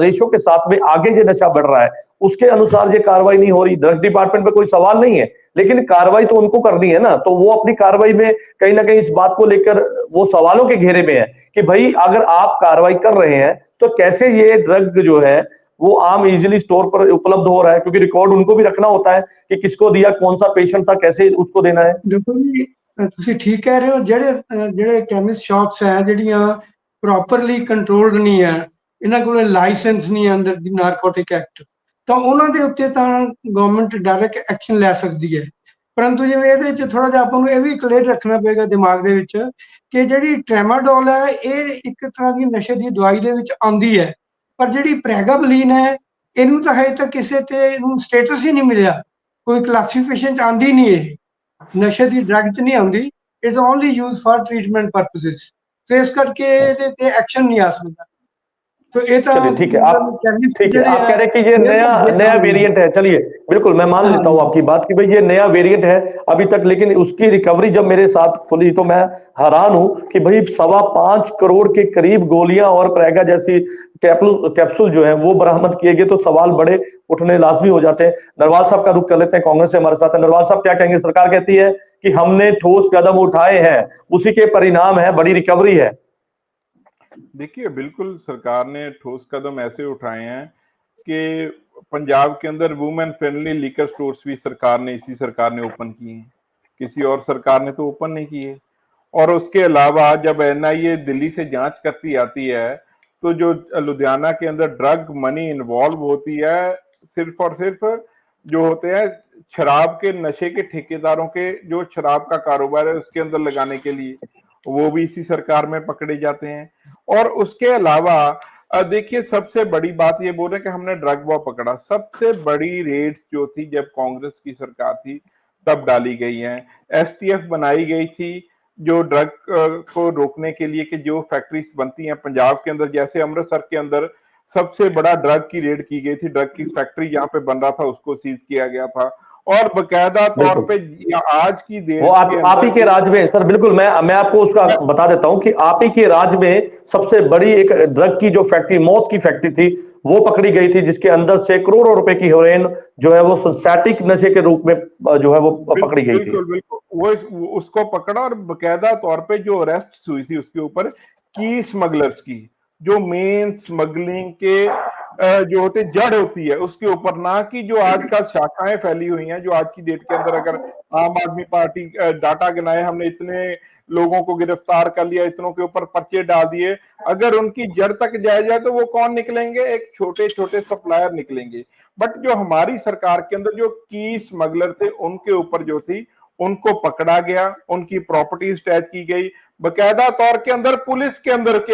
रेशो के साथ में आगे ये नशा बढ़ रहा है उसके अनुसार ये कार्रवाई नहीं हो रही? ड्रग डिपार्टमेंट पे कोई सवाल नहीं है, लेकिन कार्रवाई तो उनको करनी है ना, तो वो अपनी कार्रवाई में कहीं ना कहीं इस बात को लेकर वो सवालों के घेरे में है कि भाई अगर आप कार्रवाई कर रहे हैं तो कैसे ये ड्रग जो है वो आम इजीली स्टोर पर उपलब्ध हो रहा है, क्योंकि रिकॉर्ड उनको भी रखना होता है कि किसको दिया, कौन सा पेशेंट था, कैसे उसको देना है। देखो जी, ਤੁਸੀਂ ਠੀਕ ਕਹਿ ਰਹੇ ਹੋ, ਜਿਹੜੇ ਕੈਮਿਸਟ ਸ਼ਾਪਸ ਹੈ ਜਿਹੜੀਆਂ ਪ੍ਰੋਪਰਲੀ ਕੰਟਰੋਲਡ ਨਹੀਂ ਹੈ, ਇਹਨਾਂ ਕੋਲ ਲਾਇਸੈਂਸ ਨਹੀਂ ਹੈ ਅੰਦਰ ਦੀ ਨਾਰਕੋਟਿਕ ਐਕਟ, ਤਾਂ ਉਹਨਾਂ ਦੇ ਉੱਤੇ ਤਾਂ ਗਵਰਨਮੈਂਟ ਡਾਇਰੈਕਟ ਐਕਸ਼ਨ ਲੈ ਸਕਦੀ ਹੈ। ਪਰੰਤੂ ਜਿਵੇਂ ਇਹਦੇ ਵਿੱਚ ਥੋੜਾ ਜਿਹਾ ਆਪਾਂ ਨੂੰ ਇਹ ਵੀ ਕਲੀਅਰ ਰੱਖਣਾ ਪਏਗਾ ਦਿਮਾਗ ਦੇ ਵਿੱਚ ਕਿ ਜਿਹੜੀ ਟ੍ਰੈਮਾਡੋਲ ਹੈ ਇਹ ਇੱਕ ਤਰ੍ਹਾਂ ਦੀ ਨਸ਼ੇ ਦੀ ਦਵਾਈ ਦੇ ਵਿੱਚ ਆਉਂਦੀ ਹੈ, ਪਰ ਜਿਹੜੀ ਪ੍ਰੈਗਾਬਲੀਨ ਹੈ ਇਹਨੂੰ ਤਾਂ ਹਜੇ ਤੱਕ ਕਿਸੇ ਤੇ ਇਹਨੂੰ ਸਟੇਟਸ ਹੀ ਨਹੀਂ ਮਿਲਿਆ, ਕੋਈ ਕਲਾਸੀਫਿਕੇਸ਼ਨ ਚ ਆਉਂਦੀ ਨਹੀਂ, ਇਹ ਨਸ਼ੇ ਦੀ ਡਰੱਗ ਚ ਨਹੀਂ ਆਉਂਦੀ, it's only use for treatment purposes. तो इस करके ਇਹਦੇ ਤੇ ਐਕਸ਼ਨ ਨਹੀਂ ਆ ਸਕਦਾ। तो ये तो चलिए ठीक है, आप ठीक है, ਜਿਹੜੀ आप कह रहे हैं कि ये नया वेरिएंट है। चलिए बिल्कुल मैं मान लेता हूं आपकी बात कि भाई ये नया वेरिएंट है अभी तक, लेकिन उसकी रिकवरी जब मेरे साथ खुली तो मैं हैरान हूं कि भाई 5.25 करोड़ के करीब गोलियां और प्रेगा जैसी कैप्सूल जो है वो बरामद किए गए, तो सवाल बड़े उठने लाजमी हो जाते हैं। नरवाल साहब का रुख कर लेते हैं, कांग्रेस से हमारे साथ है। नरवाल साहब क्या कहेंगे? सरकार कहती है कि हमने ठोस कदम उठाए हैं, उसी के परिणाम है, बड़ी रिकवरी है। देखिए, बिल्कुल सरकार ने ठोस कदम ऐसे उठाए हैं कि पंजाब के अंदर वुमेन फ्रेंडली लिकर स्टोर्स भी इसी सरकार ने ओपन किए हैं, किसी और सरकार ने तो ओपन नहीं किए। और उसके अलावा जब एनआईए दिल्ली से जांच करती आती है तो जो लुधियाना के अंदर ड्रग मनी इन्वॉल्व होती है, सिर्फ और सिर्फ जो होते हैं शराब के नशे के ठेकेदारों के जो शराब का कारोबार है उसके अंदर लगाने के लिए, वो भी इसी सरकार में पकड़े जाते हैं। और उसके अलावा देखिए, सबसे बड़ी बात ये बोल रहे हैं कि हमने ड्रग वॉर पकड़ा। सबसे बड़ी रेड्स जो थी जब कांग्रेस की सरकार थी तब डाली गई है। एसटीएफ बनाई गई थी जो ड्रग को रोकने के लिए कि जो फैक्ट्रीज बनती हैं पंजाब के अंदर, जैसे अमृतसर के अंदर सबसे बड़ा ड्रग की रेड की गई थी, ड्रग की फैक्ट्री जहां पे बन रहा था उसको सीज किया गया था। और बकायदा तौर पे आज की डेट वो आप ही के राज में सर, बिल्कुल मैं आपको उसका बता देता हूं कि आप ही के राज में सबसे बड़ी एक ड्रग की जो फैक्ट्री, मौत की फैक्ट्री थी, वो पकड़ी गई थी, जिसके अंदर से करोड़ों रुपए की हेरोइन जो है वो सिंथेटिक नशे के रूप में जो है वो पकड़ी गई थी। बिल्कुल वो उसको पकड़ा और बकायदा तौर पे जो अरेस्ट हुई थी उसके ऊपर की स्मगलर्स की, जो मेन स्मगलिंग के जो होते जड़ होती है उसके ऊपर, ना कि जो आजकल शाखाएं फैली हुई हैं। जो आज की डेट के अंदर अगर आम आदमी पार्टी डाटा गिनाए, हमने इतने लोगों को गिरफ्तार कर लिया, इतनों के ऊपर पर्चे डाल दिए, अगर उनकी जड़ तक जाया जाए तो वो कौन निकलेंगे? एक छोटे छोटे सप्लायर निकलेंगे। बट जो हमारी सरकार के अंदर जो की स्मगलर थे उनके ऊपर जो थी उनको पकड़ा गया, उनकी प्रॉपर्टी टैच की गई, बकायदा तौर के अंदर पुलिस के अंदर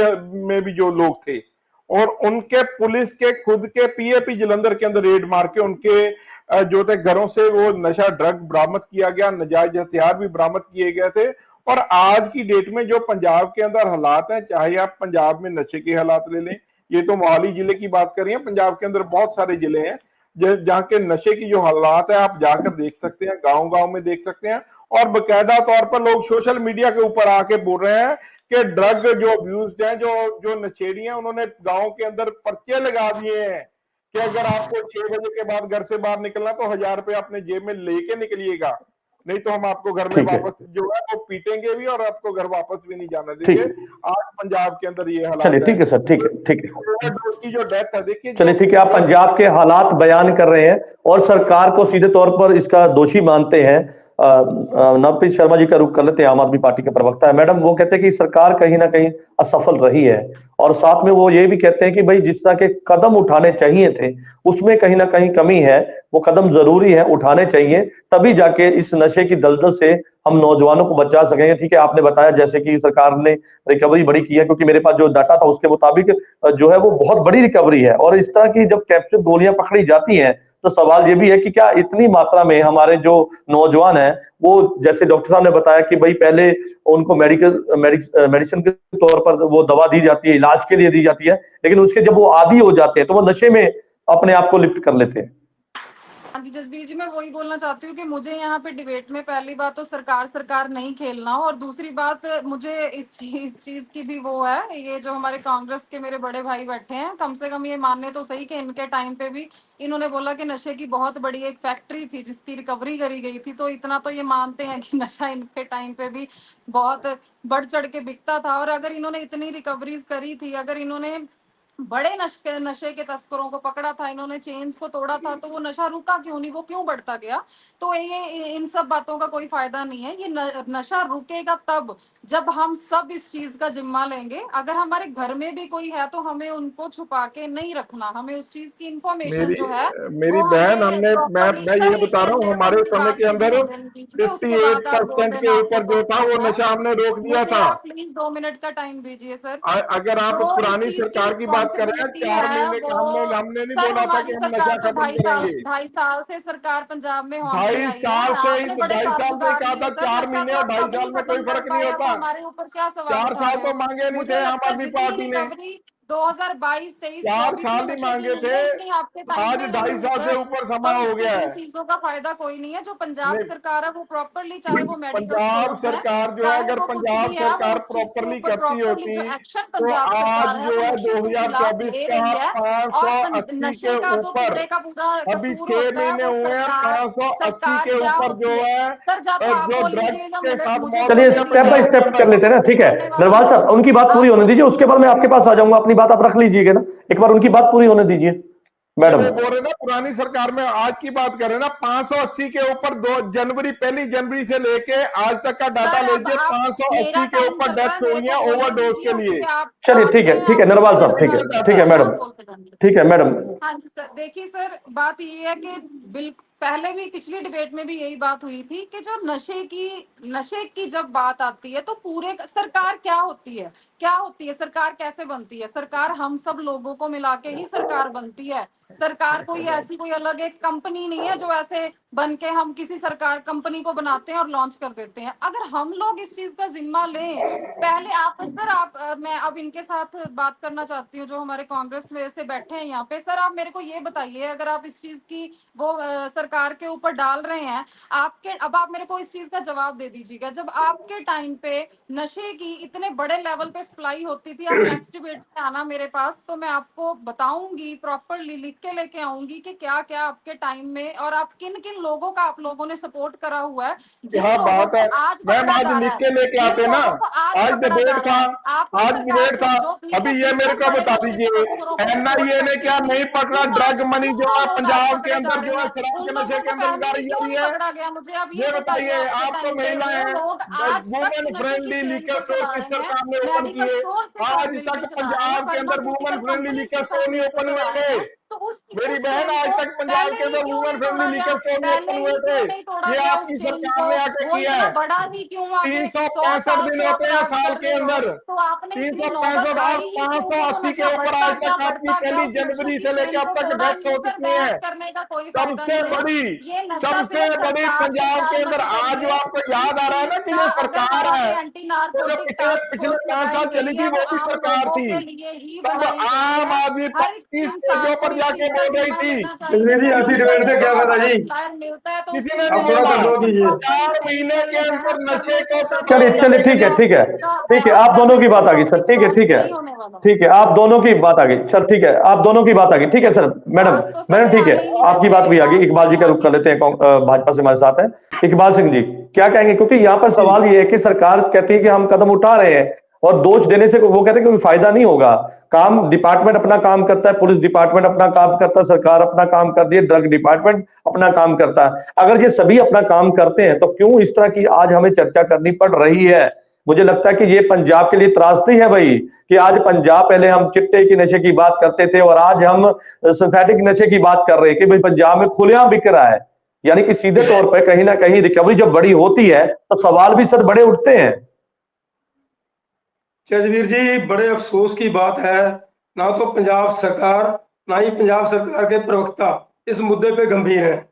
में भी जो लोग थे और उनके पुलिस के खुद के पीएपी जलंधर के अंदर रेड मार के उनके जो थे घरों से वो नशा ड्रग बरामद किया गया, नाजायज हथियार भी बरामद किए गए थे। और आज की डेट में जो पंजाब के अंदर हालात हैं, चाहे आप पंजाब में नशे के हालात ले लें, ये तो मोहाली जिले की बात कर रही है, पंजाब के अंदर बहुत सारे जिले हैं जहां के नशे की जो हालात है आप जाकर देख सकते हैं, गांव गांव में देख सकते हैं। और बकायदा तौर पर लोग सोशल मीडिया के ऊपर आके बोल रहे हैं कि ड्रग जो अब्यूज्ड हैं, जो नशेड़ी हैं, उन्होंने गांव के अंदर पर्चे लगा दिए हैं कि अगर आपको 6 बजे के बाद घर से बाहर निकलना तो 1000 रुपये अपने जेब में लेके निकलिएगा, नहीं तो हम आपको घर में वापस जो है वो पीटेंगे भी और आपको घर वापस भी नहीं जाने देंगे। आज पंजाब के अंदर ये हालात। चलिए ठीक है सर, ठीक है ठीक है, की जो डेथ है देखिए। चलिए ठीक है, आप पंजाब के हालात बयान कर रहे हैं और सरकार को सीधे तौर पर इसका दोषी मानते हैं। नवप्रीत शर्मा जी का रुख कर लेते हैं, आम आदमी पार्टी के प्रवक्ता है। मैडम, वो कहते हैं कि सरकार कहीं ना कहीं असफल रही है और साथ में वो ये भी कहते हैं कि भाई जिस तरह के कदम उठाने चाहिए थे उसमें कहीं ना कहीं कमी है, वो कदम जरूरी है, उठाने चाहिए, तभी जाके इस नशे की दलदल से हम नौजवानों को बचा सकेंगे। ठीक है, आपने बताया जैसे कि सरकार ने रिकवरी बड़ी की है, क्योंकि मेरे पास जो डाटा था उसके मुताबिक जो है वो बहुत बड़ी रिकवरी है। और इस तरह की जब कैप्सूल गोलियां पकड़ी जाती हैं तो सवाल ये भी है कि क्या इतनी मात्रा में हमारे जो नौजवान हैं वो, जैसे डॉक्टर साहब ने बताया कि भाई पहले उनको मेडिसिन के तौर पर वो दवा दी जाती है, इलाज के लिए दी जाती है, लेकिन उसके जब वो आदी हो जाते हैं तो वो नशे में अपने आप को लिप्त कर लेते हैं। हाँ जी जसबीर जी, मैं वही बोलना चाहती हूँ कि मुझे यहाँ पे डिबेट में पहली बात तो सरकार नहीं खेलना, और दूसरी बात मुझे इस चीज की भी वो है, ये जो हमारे कांग्रेस के मेरे बड़े भाई बैठे हैं, कम से कम ये मानने तो सही कि इनके टाइम पे भी इन्होंने बोला कि नशे की बहुत बड़ी एक फैक्ट्री थी जिसकी रिकवरी करी गई थी, तो इतना तो ये मानते हैं कि नशा इनके टाइम पे भी बहुत बढ़ चढ़ के बिकता था। और अगर इन्होंने इतनी रिकवरीज करी थी, अगर इन्होंने बड़े नशे के तस्करों को पकड़ा था, इन्होंने चेन्स को तोड़ा था, तो वो नशा रुका क्यों नहीं, वो क्यों बढ़ता गया? तो ये इन सब बातों का कोई फायदा नहीं है। ये नशा रुकेगा तब जब हम सब इस चीज का जिम्मा लेंगे। अगर हमारे घर में भी कोई है तो हमें उनको छुपा के नहीं रखना, हमें उस चीज की इंफॉर्मेशन जो है मेरी बहन, मैं ये बता रहा हूँ, हमारे समय के अंदर 58% के ऊपर जो था वो नशा हमने रोक दिया था। प्लीज 2 मिनट का टाइम दीजिए सर। अगर आप पुरानी सरकार की बात कर रहे हैं, 4 महीने का हमने नहीं बोला था कि हम नशा खत्म करेंगे। 2.5 साल से सरकार पंजाब में 2.5 साल से कहा था, 4 महीने और 2.5 साल में कोई फर्क नहीं होता। हमारे ऊपर क्या सवाल 4 साल तो मांगे नहीं थे आम आदमी पार्टी ने। 2022-23 4 साल ही मांगे थे, आज 2.5 साल से ऊपर समय हो गया है। इन चीजों का फायदा कोई नहीं है। जो पंजाब नहीं, सरकार है वो प्रॉपरली, चाहे वो मेडिकल पंजाब स्टोर्स है, सरकार जो है, चाहे अगर वो कुछ पंजाब भी है, वो सरकार उस चीज के प्रॉपरली ऊपर करती प्रॉपरली होती जो एक्शन तो पंजाब आज सरकार है जो वो है नशे के खिलाफ 2024 ले का रही है। और 580 नशे के का जो ऊपर, पूरे का पूरा अभी कसूर 6 होता है महीने वो हुए हैं, 580 सरकार के क्या ऊपर जो होती है। है सर या तो आप जो बोल ड्रग्स लीजिए या के साथ मुझे मौत चलिए हुई है स्टेप बाय पंजाब के स्टेप कर अंदर। लेते हैं ना, ठीक है। नरवाल साहब उनकी बात पूरी होने दीजिए, उसके बाद मैं आपके पास आ जाऊंगा, अपनी बात आप रख लीजिएगा ना, एक बार उनकी बात पूरी होने दीजिए मैडम। वो बोल रहे ना पुरानी सरकार में, आज की बात कर रहे ना, 580 के ऊपर 1 जनवरी से लेके आज तक का डाटा सर अब लीजिए, आप, 580 मेरा के टाइम ऊपर चल रहा है, डेथ मेरे हुई को है बोलने ओवरडोज दीजिए, के लिए। उसके आप चलिए बाद ठीक में है, ठीक है आपने नरवाल बोला साहब, तो ठीक मैं है, ठीक है हाँ, मैडम, बोलते जाएंगे। ठीक है मैडम। हाँ जी सर, देखिए सर बात ये है कि बिल्कुल पहले भी पिछली डिबेट में भी यही बात हुई थी कि जो नशे की जब बात आती है तो पूरे सरकार क्या होती है, सरकार कैसे बनती है? सरकार हम सब लोगों को मिला के ही सरकार बनती है। सरकार कोई ऐसी कोई अलग एक कंपनी नहीं है जो ऐसे बन के हम किसी सरकार कंपनी को बनाते हैं और लॉन्च कर देते हैं। अगर हम लोग इस चीज का जिम्मा लें, पहले आप सर मैं अब इनके साथ बात करना चाहती हूँ जो हमारे कांग्रेस में से बैठे हैं यहाँ पे। सर आप मेरे को ये बताइए, अगर आप इस चीज की वो सरकार के ऊपर डाल रहे हैं, अब आप मेरे को इस चीज का जवाब दे दीजिएगा, जब आपके टाइम पे नशे की इतने बड़े लेवल पे सप्लाई होती थी, आप नेक्स्ट डिबेट में आना मेरे पास तो मैं आपको बताऊंगी, प्रॉपरली लिख के लेके आऊंगी कि क्या क्या आपके टाइम में और आप किन किन लोगों का आप लोगों ने सपोर्ट करा हुआ है, जिन हाँ लोगों बात को है आज मैम, पकड़ा आज जा लिख रहा है, के लेके जिन आते ना, लोगों को आज आज पकड़ा डिबेट जा रहा था, है, आपने आज सरकार डिबेट को था। जो अभी ये इतने मेरे को बड़े बता नशे के दीजिए, तस्करों को सपोर्ट एनआईए ने करती क्या थी, नहीं पकड़ा क्यों ड्रग मनी क्यों जो है लोग आज पंजाब के पकड़े जा अंदर रहे जो है हैं? शराब उन के नशे लोगों के को अंदर पहले उतारी ही जा क्यों रही नहीं है। पकड़ा गया? मुझे अब ये ये बताइए, बताइए, आपके आप तो टाइम पे महिला वो हैं, लोग आज तक वुमेन नशे की फ्रेंडली चेन लिकर को स्टोर चला किस रहे हैं, सरकार ने ओपन मेडिकल किए? स्टोर से साथ आज मिलके तक चला रहे हैं, पंजाब के अंदर women pharmaceutical friendly company liquor के स्टोर साथ नहीं मिलके ओपन चला हुए रहे थे। हैं, तो मेरी उस बहन, चेन आज को तक पंजाब पहले के ही अंदर क्यों वुमेन नहीं फ्रेंडली तोड़ा गया? लिकर स्टोर नहीं पहले ओपन ही हुए थे। क्यों नहीं तोड़ा ये गया उस आपकी चेन सरकार को? ने आके वो किया इतना है। बड़ा ही क्यों आगे? 100 365 साल दिन से आप होते हैं राज साल कर के रहे हो, अंदर, तो आपने इतनी नौबत 365 और आई ही क्यों कि वो 580 के नशा ऊपर बढ़ता आज गया तक आपकी बढ़ता गया, पहली उस नशे जनवरी की से लेकर चेन अब को तक तोड़ा ही डेथ नहीं। हो सर चुकी है। बहस करने का कोई फायदा सबसे नहीं है। बड़ी, ये नशा सबसे सिर्फ बड़ी पंजाब के अंदर आज जो आपको याद आ रहा है ना कि ये अगर सरकार हमारी है, एंटी तो जो नारकोटिक पिछले टास्क पिछले फोर्स 5 लगाई साल गई चली है थी वो वो भी आम सरकार लोगों थी। के लिए ही तब बनाई गई आम है। आदमी हर पार्टी इंसान स्टेजों को पर इस जाके चीज का बोल रही जिम्मा थी। लेना चाहिए। जी कहीं ऐसी भी डिबेट नशे से को क्या अगर पता जी, सप्लायर मिलता है तो उस किसी चीज ने के नहीं आप थोड़ा बोला। ऊपर कंट्रोल कीजिए। प्रॉपरली 4 सही महीने से के ये अंदर बहस नशे करने को से सर चलिए ये कंट्रोल चलिए, करने के ठीक है, लिए ठीक है, इसका ठीक है, बहस आप दोनों करने की से बात आ गई सर, टॉपिक ठीक है, सॉल्व ठीक है, नहीं होने वाला। ठीक है, आप दोनों की बात आ गई सर, ठीक है, आप दोनों की बात आ गई, ठीक है सर। मैडम, बात तो सर मैडम ये ठीक है, आगे ही नहीं आपकी देते, बात भी आ गई। बात इकबाल जी नहीं का रुख आगे कर लेते हैं, देते। भाजपा से हमारे साथ हैं। इकबाल सिंह जी क्या कहेंगे, क्योंकि यहाँ पर जी सवाल ये है कि सरकार कहती है कि हम कदम उठा रहे हैं और दोष देने से वो कहते हैं कि कोई फायदा नहीं होगा। काम डिपार्टमेंट अपना काम करता है, पुलिस डिपार्टमेंट अपना काम करता है, सरकार अपना काम करती है, ड्रग डिपार्टमेंट अपना काम करता है। अगर ये सभी अपना काम करते हैं तो क्यों इस तरह की आज हमें चर्चा करनी पड़ रही है? मुझे लगता है कि ये पंजाब के लिए त्रासदी है भाई, कि आज पंजाब, पहले हम चिट्टे की नशे की बात करते थे और आज हम सिंथेटिक नशे की बात कर रहे हैं कि भाई पंजाब में खुलेआम बिक रहा है। यानी कि सीधे तौर पर कहीं ना कहीं रिकवरी जब बड़ी होती है तो सवाल भी सर बड़े उठते हैं। जजवीर जी, बड़े अफसोस की बात है, ना तो पंजाब सरकार ना ही पंजाब सरकार के प्रवक्ता इस मुद्दे पे गंभीर हैं।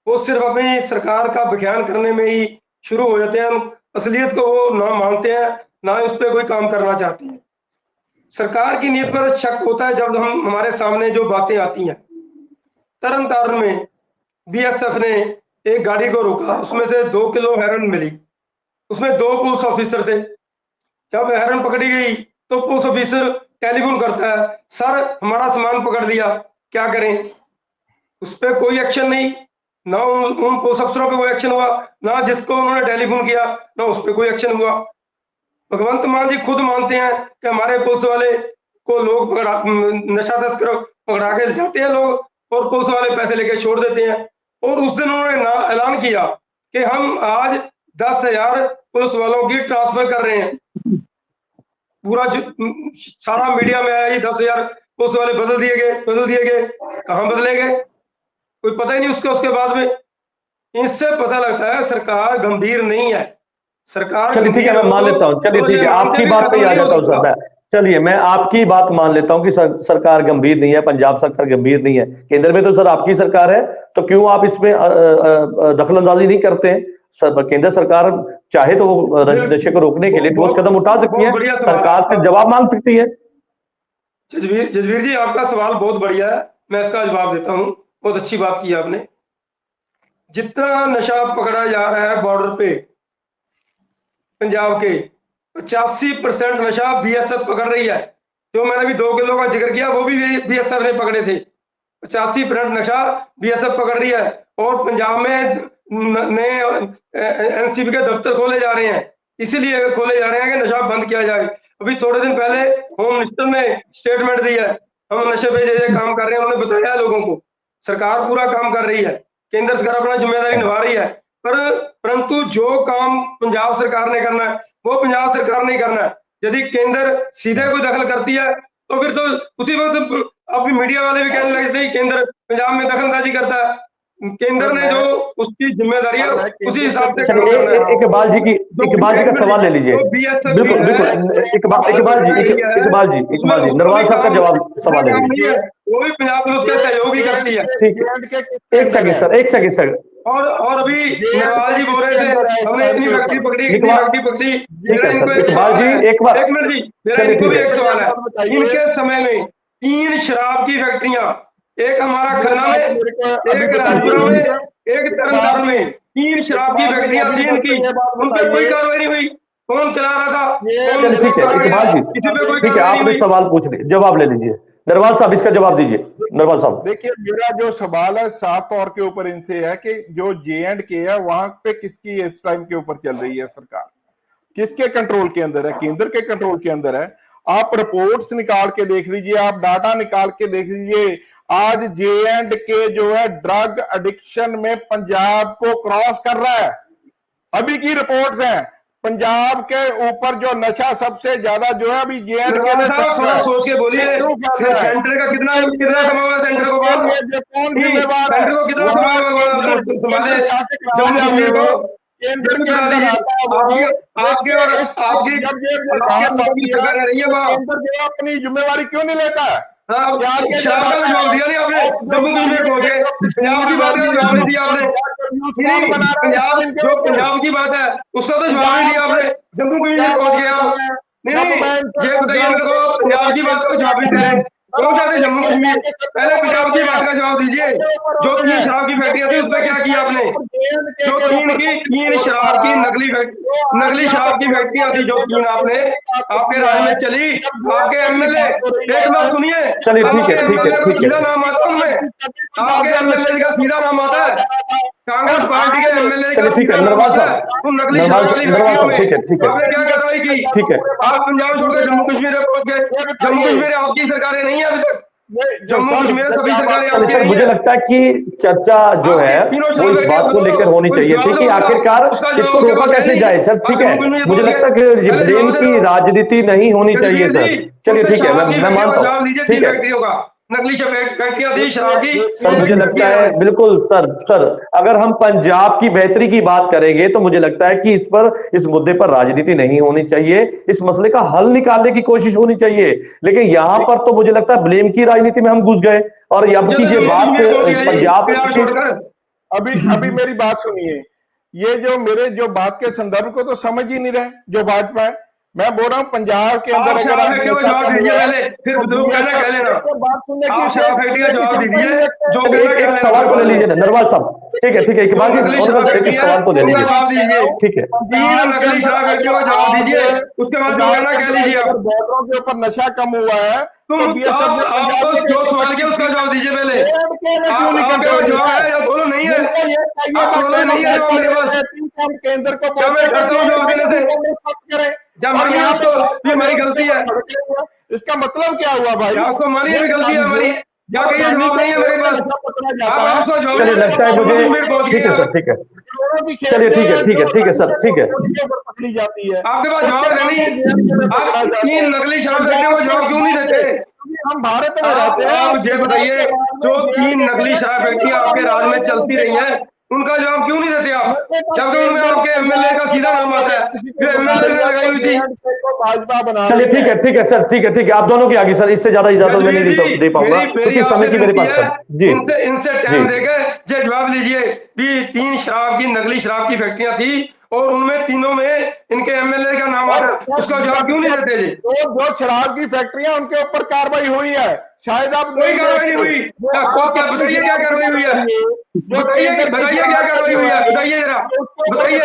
वो सिर्फ अपनी सरकार का बयान करने में ही शुरू हो जाते हैं, असलियत को वो ना मानते हैं, ना उस पर कोई काम करना चाहते हैं। सरकार की नीयत पर शक होता है जब हम हमारे सामने जो बातें आती हैं। तरन तारण में बीएसएफ ने एक गाड़ी को रोका, उसमें से 2 किलो हेरोइन मिली, उसमें 2 पुलिस ऑफिसर थे। जब हेरोइन पकड़ी गई तो पुलिस ऑफिसर टेलीफोन करता है, सर हमारा सामान पकड़ लिया, क्या करें? उस पर कोई एक्शन नहीं, ना उन पुलिस अफसरों पे कोई एक्शन हुआ, ना जिसको उन्होंने टेलीफोन किया ना उस पर कोई एक्शन हुआ। भगवंत मान जी खुद मानते हैं कि हमारे पुलिस वाले को लोग पकड़ा, नशा तस्कर पकड़ा के जाते हैं लोग और पुलिस वाले पैसे लेके छोड़ देते हैं। और उस दिन उन्होंने ऐलान किया कि हम आज 10,000 पुलिस वालों की ट्रांसफर कर रहे हैं। पूरा सारा मीडिया में आया, ये 10,000 पुलिस वाले बदल दिए गए। कहाँ बदले गए? कोई पता ही नहीं उसका। उसके बाद में इससे पता लगता है सरकार गंभीर नहीं है। सरकार चलिए ठीक है, मैं मान लेता हूं, चलिए ठीक है, आपकी बात पे ही आ जाता हूं सर मैं। चलिए मैं आपकी बात मान लेता हूं कि सरकार गंभीर नहीं है, पंजाब सरकार गंभीर नहीं है। केंद्र में तो सर आपकी सरकार है, तो क्यों आप इसमें दखलंदाजी नहीं करते हैं? केंद्र सरकार चाहे तो वो नशे को रोकने के लिए ठोस कदम उठा सकती है, सरकार से जवाब मांग सकती है। जजवीर जी, आपका सवाल बहुत बढ़िया है, मैं इसका जवाब देता हूँ। बहुत अच्छी बात की आपने। जितना नशा पकड़ा जा रहा है बॉर्डर पे पंजाब के, 85% नशा बीएसएफ पकड़ रही है। जो मैंने अभी 2 किलो का जिक्र किया वो भी बीएसएफ ने पकड़े थे। 85% नशा बीएसएफ पकड़ रही है। और पंजाब में नए एनसीबी के दफ्तर खोले जा रहे हैं, इसीलिए खोले जा रहे हैं कि नशा बंद किया जाए। अभी थोड़े दिन पहले होम मिनिस्टर ने स्टेटमेंट दी है, हम नशे पे जैसे काम कर रहे हैं, उन्होंने बताया लोगों को। सरकार पूरा काम कर रही है, केंद्र सरकार अपना जिम्मेदारी निभा रही है, परंतु जो काम पंजाब सरकार ने करना है वो पंजाब सरकार नहीं करना है। यदि केंद्र सीधे कोई दखल करती है तो फिर तो उसी वक्त अब मीडिया वाले भी कहने लगते हैं केंद्र पंजाब में दखलंदाजी करता है। केंद्र ने जो उसकी जिम्मेदारी है उसी हिसाब से इकबाल जी का सवाल ले लीजिए। बिल्कुल बिल्कुल, इकबाल जी नरवाल साहब का जवाब सवाल ले लीजिए। वो भी पंजाब पुलिस के सहयोगी करती है। ठीक है, एक सेकंड सर। और अभी नरवाल जी बोल रहे थे हमने इतनी व्यक्ति पकड़ी। ठीक है सर, इकबाल जी एक मिनट जी, मेरा इनको भी एक सवाल है। इनके समय में 3 शराब की फैक्ट्रियां, एक हमारा खन्ना में, एक राजपुरा में, एक तरनतारण में, 3 शराब की फैक्ट्रियां थी इनकी, उन पर कोई कार्रवाई नहीं हुई। कौन चला रहा था? ठीक है इकबाल जी, ठीक है, आपने सवाल पूछ लिया, जवाब ले लीजिए। नरवाल साहब इसका जवाब दीजिए। नरवाल साहब देखिए, मेरा जो सवाल है साफ तौर के ऊपर इनसे है कि जो J&K है वहां पे किसकी इस टाइम के ऊपर चल रही है सरकार, किसके कंट्रोल के अंदर है? केंद्र के कंट्रोल के अंदर है। आप रिपोर्ट्स निकाल के देख लीजिए, आप डाटा निकाल के देख लीजिए। आज J&K जो है ड्रग एडिक्शन में पंजाब को क्रॉस कर रहा है। अभी की रिपोर्ट्स हैं, पंजाब के ऊपर जो नशा सबसे ज्यादा जो है अभी J&K ने थोड़ा सोच के बोलिए, सेंटर का कितना समा हुआ? सेंटर को कौन जिम्मेवार? सेंटर को कितना समा हुआ? अपनी जिम्मेवारी क्यों नहीं लेता है? जवाब दिया नहीं आपने, जम्मू कश्मीर पहुंच गए, पंजाब की बात का जवाब नहीं दिया आपने। पंजाब की बात है उसका तो जवाब नहीं दिया आपने, जम्मू कश्मीर पहुंच गए आप। नहीं ये बताइए मेरे को, पंजाब की बात का जवाब नहीं दे रहे, कौन चाहते जम्मू कश्मीर? पहले पंजाब की बात का जवाब दीजिए। जो 3 शराब की फैक्ट्रियां थी उसमें क्या किया आपने? जो 3 शराब की नकली शराब की फैक्ट्रियां थी, जो 3 आपने आपके राज्य में चली, आपके एमएलए, एक बात सुनिए, चलिए ठीक है, सीधा नाम आता है उनमें, आपके एमएलए का सीधा नाम आता है, कांग्रेस पार्टी के एमएलए का। ठीक है नरवाल साहब, नकली शराब वाली फैक्ट्रियों में ठीक है, आपने क्या कार्रवाई की? ठीक है, आप पंजाब छोड़कर जम्मू कश्मीर में पहुंच गए। जम्मू कश्मीर आपकी सरकारें नहीं है अभी तक, जम्मू कश्मीर सभी सरकारें आपकी नहीं है। मुझे लगता है कि चर्चा जो है वो इस बात को लेकर होनी चाहिए थी कि आखिरकार इसको रोका कैसे जाए। सर ठीक है, मुझे लगता है कि ब्लेम की राजनीति नहीं होनी चाहिए सर। चलिए ठीक है, मैं मानता हूँ, ठीक है। नकली फैक्ट्रियां थी शराब की। सर मुझे लगता है बिल्कुल सर अगर हम पंजाब की बेहतरी की बात करेंगे तो मुझे लगता है कि इस मुद्दे पर राजनीति नहीं होनी चाहिए, इस मसले का हल निकालने की कोशिश होनी चाहिए। लेकिन यहाँ पर तो मुझे लगता है ब्लेम की राजनीति में हम घुस गए। और अब की ये बात पंजाब, अभी मेरी बात सुनिए, ये जो मेरे जो बात के संदर्भ को तो समझ ही नहीं रहे जो भाजपा है। मैं बोल रहा हूँ पंजाब के अंदर अगर जवाब दीजिए पहले, फिर कह लेना। एक सवाल को ले लीजिए नरवाल साहब। ठीक है इकबाल जी सवाल को ले लीजिए। ठीक है, जवाब दीजिए, उसके बाद कह लीजिए। बॉर्डरों के ऊपर नशा कम हुआ है तो जो सवाल किया उसका जवाब दीजिए पहले। जवाब है या बोलो नहीं है? केंद्र को ये हमारी गलती है, इसका मतलब क्या हुआ भाई? आपको मानिए गलती है हमारी, क्या कहिए जवाब नहीं है मेरे पास। चलिए लगता है मुझे, ठीक है सर, ठीक है, चलिए ठीक है सर, ठीक है। पकड़ी जाती है, आपके पास जवाब नहीं है। आप 3 नकली शराब फैक्ट्रियों को जवाब क्यों नहीं देते? हम भारत में रहते हैं। आप मुझे बताइए, जो 3 नकली शराब फैक्ट्रियां आपके राज्य में चलती रही हैं, उनका जवाब क्यों नहीं देते आप? जबकि उनमें आपके एमएलए का सीधा नाम आता है, जो एमएलए ने लगाई हुई थी। चलिए ठीक है सर, ठीक है, आप दोनों की आगे सर, इससे ज्यादा इजाजत मैं नहीं दे पाऊंगा क्योंकि समय की मेरे पास जी। इनसे टाइम देकर जवाब लीजिए कि 3 शराब की नकली शराब की फैक्ट्रियां थी, और उनमें तीनों में इनके एमएलए का नाम आता है, उसका जवाब क्यों नहीं देते जी? जो शराब की फैक्ट्रियां उनके ऊपर कार्रवाई हुई है, शायद आप कोई कार्रवाई नहीं हुई। बताइए क्या कार्रवाई हुई है, बताइए क्या कार्रवाई हुई है, बताइए जरा, बताइए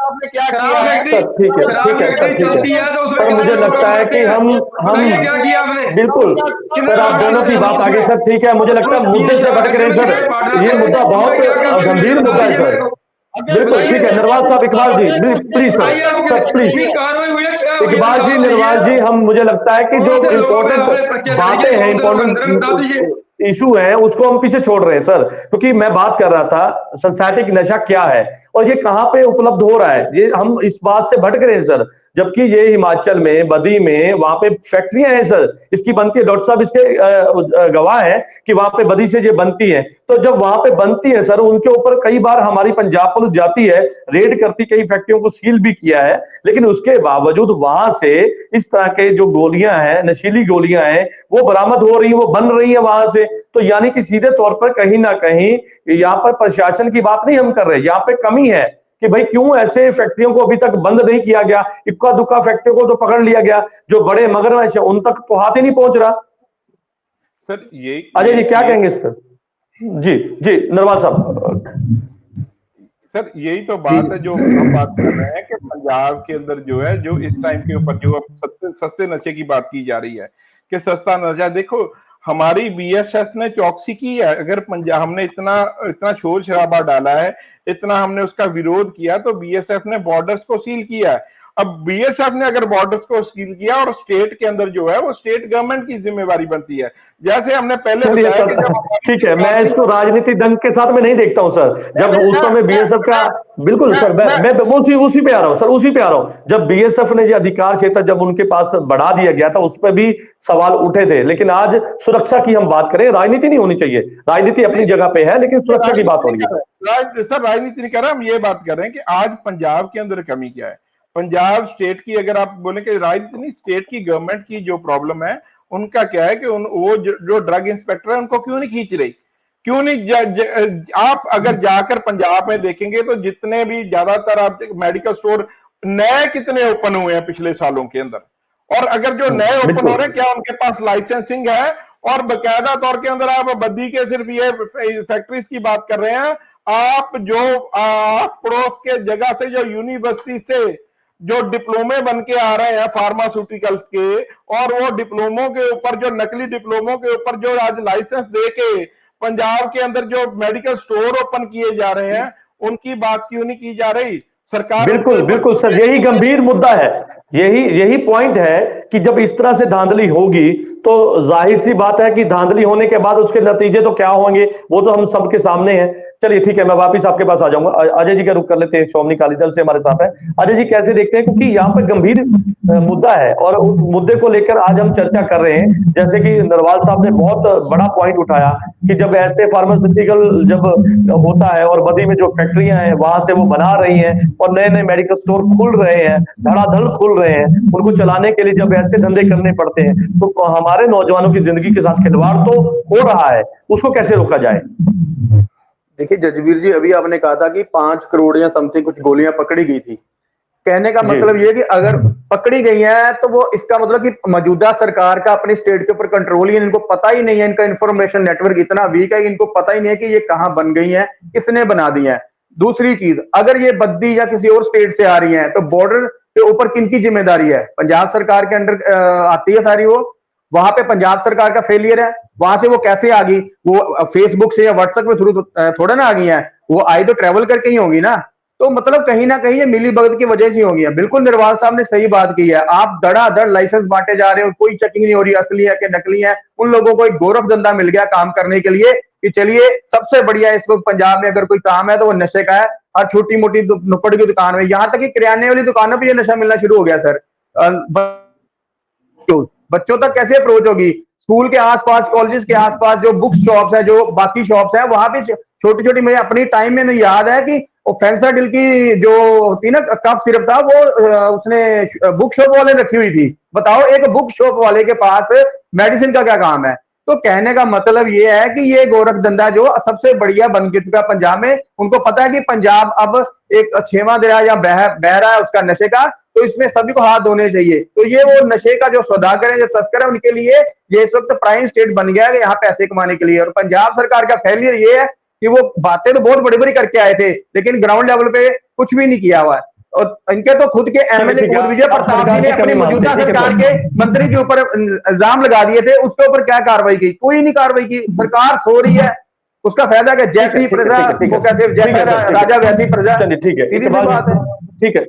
आपने क्या किया है। सर ठीक है, ठीक है सर, ठीक है सर, मुझे लगता है कि हम क्या किया आपने? बिल्कुल सर, आप दोनों की बात आगे सर, ठीक है, मुझे लगता है मुद्दे से भटक रहे हैं सर, ये मुद्दा बहुत गंभीर मुद्दा है सर। बिल्कुल ठीक है, निर्वाल साहब, Iqbal ji please sir please, Iqbal ji, Nirwal जी, हम मुझे लगता है कि जो इम्पोर्टेंट बातें हैं, इम्पोर्टेंट इशू है, उसको हम पीछे छोड़ रहे हैं सर, क्योंकि मैं बात कर रहा था सिंथेटिक नशा क्या है और ये कहां पे उपलब्ध हो रहा है, ये हम इस बात से भटक रहे हैं सर, जबकि ये हिमाचल में बद्दी में वहां पे फैक्ट्रियां हैं सर, इसकी बनती है, डॉक्टर साहब इसके गवाह है कि वहां पे बद्दी से ये बनती है, तो जब वहां पे बनती है सर, उनके ऊपर कई बार हमारी पंजाब पुलिस जाती है, रेड करती, कई फैक्ट्रियों को सील भी किया है, लेकिन उसके बावजूद वहां से इस तरह के जो गोलियां हैं, नशीली गोलियां हैं, वो बरामद हो रही है, वो बन रही है वहां से, तो यानी कि सीधे तौर पर कहीं ना कहीं यहाँ पर प्रशासन की बात नहीं हम कर रहे, यहाँ पे कमी है कि भाई क्यों ऐसे फैक्ट्रियों को अभी तक बंद नहीं किया गया, इक्का दुक्का फैक्ट्रियों को तो पकड़ लिया गया, जो बड़े मगरमच्छ है उन तक तो हाथ ही नहीं पहुंच रहा। सर ये अजय जी क्या कहेंगे इस पर? जी निर्वाल साहब। सर यही तो बात है जो हम बात कर रहे हैं कि पंजाब के अंदर जो है, जो इस टाइम के ऊपर जो सस्ते नशे की बात की जा रही है कि सस्ता नशा, देखो हमारी बीएसएफ ने चौकसी की है, अगर पंजाब हमने इतना शोर शराबा डाला है, इतना हमने उसका विरोध किया, तो बीएसएफ ने बॉर्डर्स को सील किया है। अब बीएसएफ ने अगर बॉर्डर्स को सील किया और स्टेट के अंदर जो है वो स्टेट गवर्नमेंट की जिम्मेवारी बनती है, जैसे हमने पहले बताया कि जब ठीक है, मैं इसको राजनीतिक दंग के साथ में नहीं देखता हूं सर, जब उस समय बीएसएफ का बिल्कुल सर, मैं उसी पे आ रहा हूं सर, उसी पे आ रहा हूं, जब बीएसएफ ने ये अधिकार क्षेत्र जब उनके पास बढ़ा दिया गया था, उस पर भी सवाल उठे थे, लेकिन आज सुरक्षा की हम बात करें, राजनीति नहीं होनी चाहिए, राजनीति अपनी जगह पे है, लेकिन सुरक्षा की बात हो रही है सर, राजनीति नहीं कर रहे, हम ये बात कर रहे हैं कि आज पंजाब के अंदर कमी क्या है। पंजाब स्टेट की, अगर आप बोले कि राजनीति नहीं, स्टेट की गवर्नमेंट की जो प्रॉब्लम है, उनका क्या है कि वो जो ड्रग इंस्पेक्टर है उनको क्यों नहीं खींच रही, क्यों नहीं आप अगर जाकर पंजाब में देखेंगे तो जितने भी ज्यादातर आप मेडिकल स्टोर नए कितने ओपन हुए हैं पिछले सालों के अंदर, और अगर जो नए ओपन हो रहे हैं क्या उनके पास लाइसेंसिंग है, और बकायदा तौर के अंदर आप बद्दी के सिर्फ ये फैक्ट्रीज की बात कर रहे हैं, आप जो आस पड़ोस के जगह से जो यूनिवर्सिटी से जो डिप्लोमे बन के आ रहे हैं फार्मास्यूटिकल्स के, और वो डिप्लोमों के ऊपर जो नकली डिप्लोमों के ऊपर जो आज लाइसेंस दे के पंजाब के अंदर जो मेडिकल स्टोर ओपन किए जा रहे हैं, उनकी बात क्यों नहीं की जा रही सरकार? बिल्कुल सर, यही गंभीर मुद्दा है, यही पॉइंट है कि जब इस तरह से धांधली होगी तो जाहिर सी बात है कि धांधली होने के बाद उसके नतीजे तो क्या होंगे, वो तो हम सबके सामने हैं। चलिए ठीक है, मैं वापिस आपके पास आ जाऊंगा, अजय जी का रुख कर लेते हैं, श्रोमणी अकाली दल से हमारे साथ है अजय जी, कैसे देखते हैं, क्योंकि यहाँ पर गंभीर मुद्दा है और उस मुद्दे को लेकर आज हम चर्चा कर रहे हैं। जैसे कि नरवाल साहब ने बहुत बड़ा पॉइंट उठाया कि जब ऐसे फार्मास्यूटिकल जब होता है और बद्दी में जो फैक्ट्रियां हैं वहां से वो बना रही हैं और नए नए मेडिकल स्टोर खुल रहे हैं, धड़ाधड़ खुल रहे हैं, उनको चलाने के लिए जब ऐसे धंधे करने पड़ते हैं तो हमारे नौजवानों की जिंदगी के साथ खिलवाड़ तो हो रहा है, उसको कैसे रोका जाए? देखिए जजवीर जी, अभी आपने कहा था कि 5 करोड़ या समथिंग कुछ गोलियां पकड़ी गई थी, कहने का मतलब ये कि अगर पकड़ी गई है तो वो इसका मतलब कि मौजूदा सरकार का अपने स्टेट के ऊपर कंट्रोल ही है, इनको पता ही नहीं है, इनका इंफॉर्मेशन नेटवर्क इतना वीक है कि इनको पता ही नहीं है कि ये कहां बन गई है, किसने बना दी है। दूसरी चीज, अगर ये बद्दी या किसी और स्टेट से आ रही है तो बॉर्डर के ऊपर किनकी जिम्मेदारी है? पंजाब सरकार के अंडर आती है सारी, वो वहां पे पंजाब सरकार का फेलियर है, वहां से वो कैसे आ गई? वो फेसबुक से या व्हाट्सएप के थ्रू थोड़ा ना आ गई है, वो आई तो ट्रेवल करके ही होगी ना, तो मतलब कहीं ना कहीं ये मिली भगत की वजह से होगी। बिल्कुल निर्वाल साहब ने सही बात की है, आप धड़ाधड़ लाइसेंस बांटे जा रहे हो, कोई चेकिंग नहीं हो रही असली है कि नकली है। उन लोगों को एक गोरख धंधा मिल गया काम करने के लिए कि चलिए सबसे बढ़िया इस वक्त पंजाब में अगर कोई काम है तो वो नशे का है, हर छोटी मोटी नुक्कड़ की दुकान में, यहाँ तक कि किराने वाली दुकानों पर ये नशा मिलना शुरू हो गया सर। बच्चों तक कैसे अप्रोच होगी? स्कूल के आसपास, कॉलेजेस के आसपास जो बुक शॉप्स है, जो बाकी शॉप्स है, वहां पे छोटी छोटी, मुझे अपनी टाइम में याद है कि फेंसाडिल की जो होती ना कफ सिरप था, वो उसने बुक शॉप वाले रखी हुई थी। बताओ, एक बुक शॉप वाले के पास मेडिसिन का क्या काम है? तो कहने का मतलब ये है कि ये गोरख धंधा जो सबसे बढ़िया बन के चुका पंजाब में। उनको पता है कि पंजाब अब एक 6वां दरिया या बह रहा है उसका नशे का, तो इसमें सभी को हाथ धोने चाहिए। तो ये वो नशे का जो सौदागर है, जो तस्कर है, उनके लिए ये इस वक्त प्राइम स्टेट बन गया है यहाँ पैसे कमाने के लिए। और पंजाब सरकार का फेलियर ये है कि वो बातें तो बहुत बड़ी बड़ी करके आए थे, लेकिन ग्राउंड लेवल पे कुछ भी नहीं किया हुआ है। और इनके तो खुद के एमएलए विजय प्रताप जी ने अपनी मौजूदा सरकार के मंत्री के ऊपर इल्जाम लगा दिए थे, उसके ऊपर क्या कार्रवाई की? कोई नहीं कार्रवाई की। सरकार सो रही है, उसका फायदा क्या? जैसी प्रजा को कैसे, जैसा राजा वैसी प्रजा। चलिए ठीक है, सीधी सी बात है। ठीक है,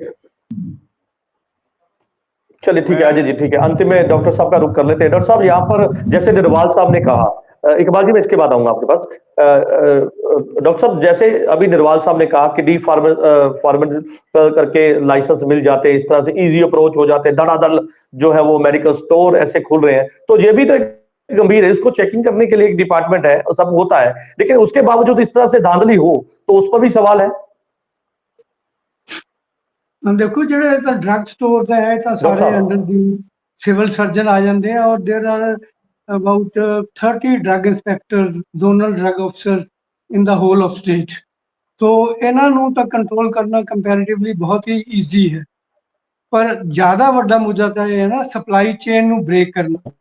चलिए ठीक है अजय जी, ठीक है। अंतिम में डॉक्टर साहब का रुख कर लेते हैं। डॉक्टर साहब, यहाँ पर जैसे निर्वाल साहब ने कहा, इकबाल जी मैं इसके बाद आऊंगा आपके पास। डॉक्टर साहब, जैसे अभी निर्वाल साहब ने कहा कि फार्मेट करके लाइसेंस मिल जाते हैं, इस तरह से इजी अप्रोच हो जाते हैं, धड़ाधड़ जो है वो मेडिकल स्टोर ऐसे खुल रहे हैं, तो ये भी तो एक गंभीर है। इसको चेकिंग करने के लिए एक डिपार्टमेंट है और सब होता है, लेकिन उसके बावजूद इस तरह से धांधली हो तो उस पर भी सवाल है। देखो ਜਿਹੜੇ ਤਾਂ ਡਰੱਗ ਸਟੋਰ ਦਾ ਹੈ ਤਾਂ ਸਾਰੇ ਅੰਡਰ ਦੀ ਸਿਵਲ ਸਰਜਨ ਆ ਜਾਂਦੇ ਆ, ਔਰ there are about 30 drug inspectors, zonal drug officers in the whole of state। तो ਇਹਨਾਂ ਨੂੰ ਤਾਂ ਕੰਟਰੋਲ ਕਰਨਾ ਕੰਪੈਰੀਟਿਵਲੀ ਬਹੁਤ ਹੀ ਈਜ਼ੀ ਹੈ, ਪਰ ਜ਼ਿਆਦਾ ਵੱਡਾ ਮੁੱਦਾ ਤਾਂ ਇਹ ਹੈ ਨਾ ਸਪਲਾਈ ਚੇਨ ਨੂੰ ਬ੍ਰੇਕ ਕਰਨਾ,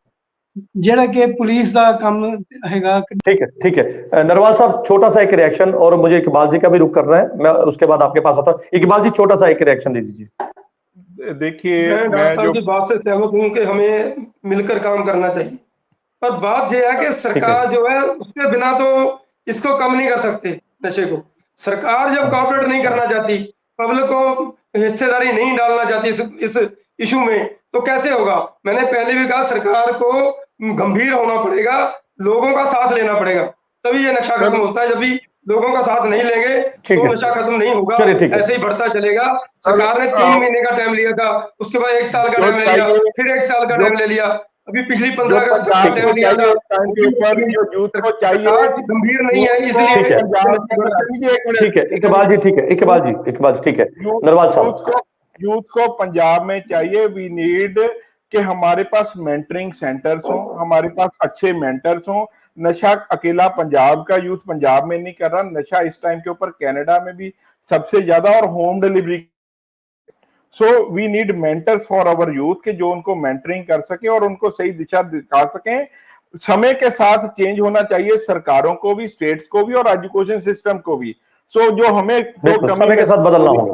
ਜਿਹੜਾ ਕਿ पुलिस ਦਾ ਕੰਮ ਹੈਗਾ। ठीक है, ठीक है। नरवाल साहब, छोटा सा एक रिएक्शन, और मुझे इकबाल जी का भी रुख करना है, मैं उसके बाद आपके पास आता हूँ। इकबाल जी, छोटा सा एक रिएक्शन दे दीजिए। देखिए, मैं डॉक्टर की बात से सहमत हूँ कि हमें मिलकर काम करना चाहिए, पर बात यह है कि सरकार जो है उसके बिना तो इसको कम नहीं कर सकते नशे को। सरकार जब कॉपरेट नहीं करना चाहती, पब्लिक को हिस्सेदारी नहीं डालना चाहती इस इशू में, तो कैसे होगा? मैंने पहले भी कहा, सरकार को गंभीर होना पड़ेगा, लोगों का साथ लेना पड़ेगा, तभी ये नशा खत्म होता है। जब भी लोगों का साथ नहीं लेंगे तो नशा खत्म नहीं होगा, ऐसे ही बढ़ता चलेगा। सरकार ने 3 महीने का टाइम लिया था, उसके बाद 1 साल का टाइम ले लिया, फिर 1 साल का टाइम ले लिया, अभी पिछली 15 अगस्त का टाइम लिया था। गंभीर नहीं है, इसलिए ठीक है इकबाल जी, ठीक है इकबाल जी, ठीक है। नरवाल साहब, यूथ को पंजाब में चाहिए, वी नीड कि हमारे पास मेंटरिंग सेंटर्स हों, हमारे पास अच्छे मेंटर्स हों। नशा अकेला पंजाब का यूथ पंजाब में नहीं कर रहा, नशा इस टाइम के ऊपर कनाडा में भी सबसे ज्यादा, और home delivery. So we need mentors for our youth के जो उनको मेंटरिंग कर सके और उनको सही दिशा दिखा सकें। समय के साथ चेंज होना चाहिए, सरकारों को भी, स्टेट्स को भी, और एजुकेशन सिस्टम को भी। सो जो हमें समय के साथ बदलना होगा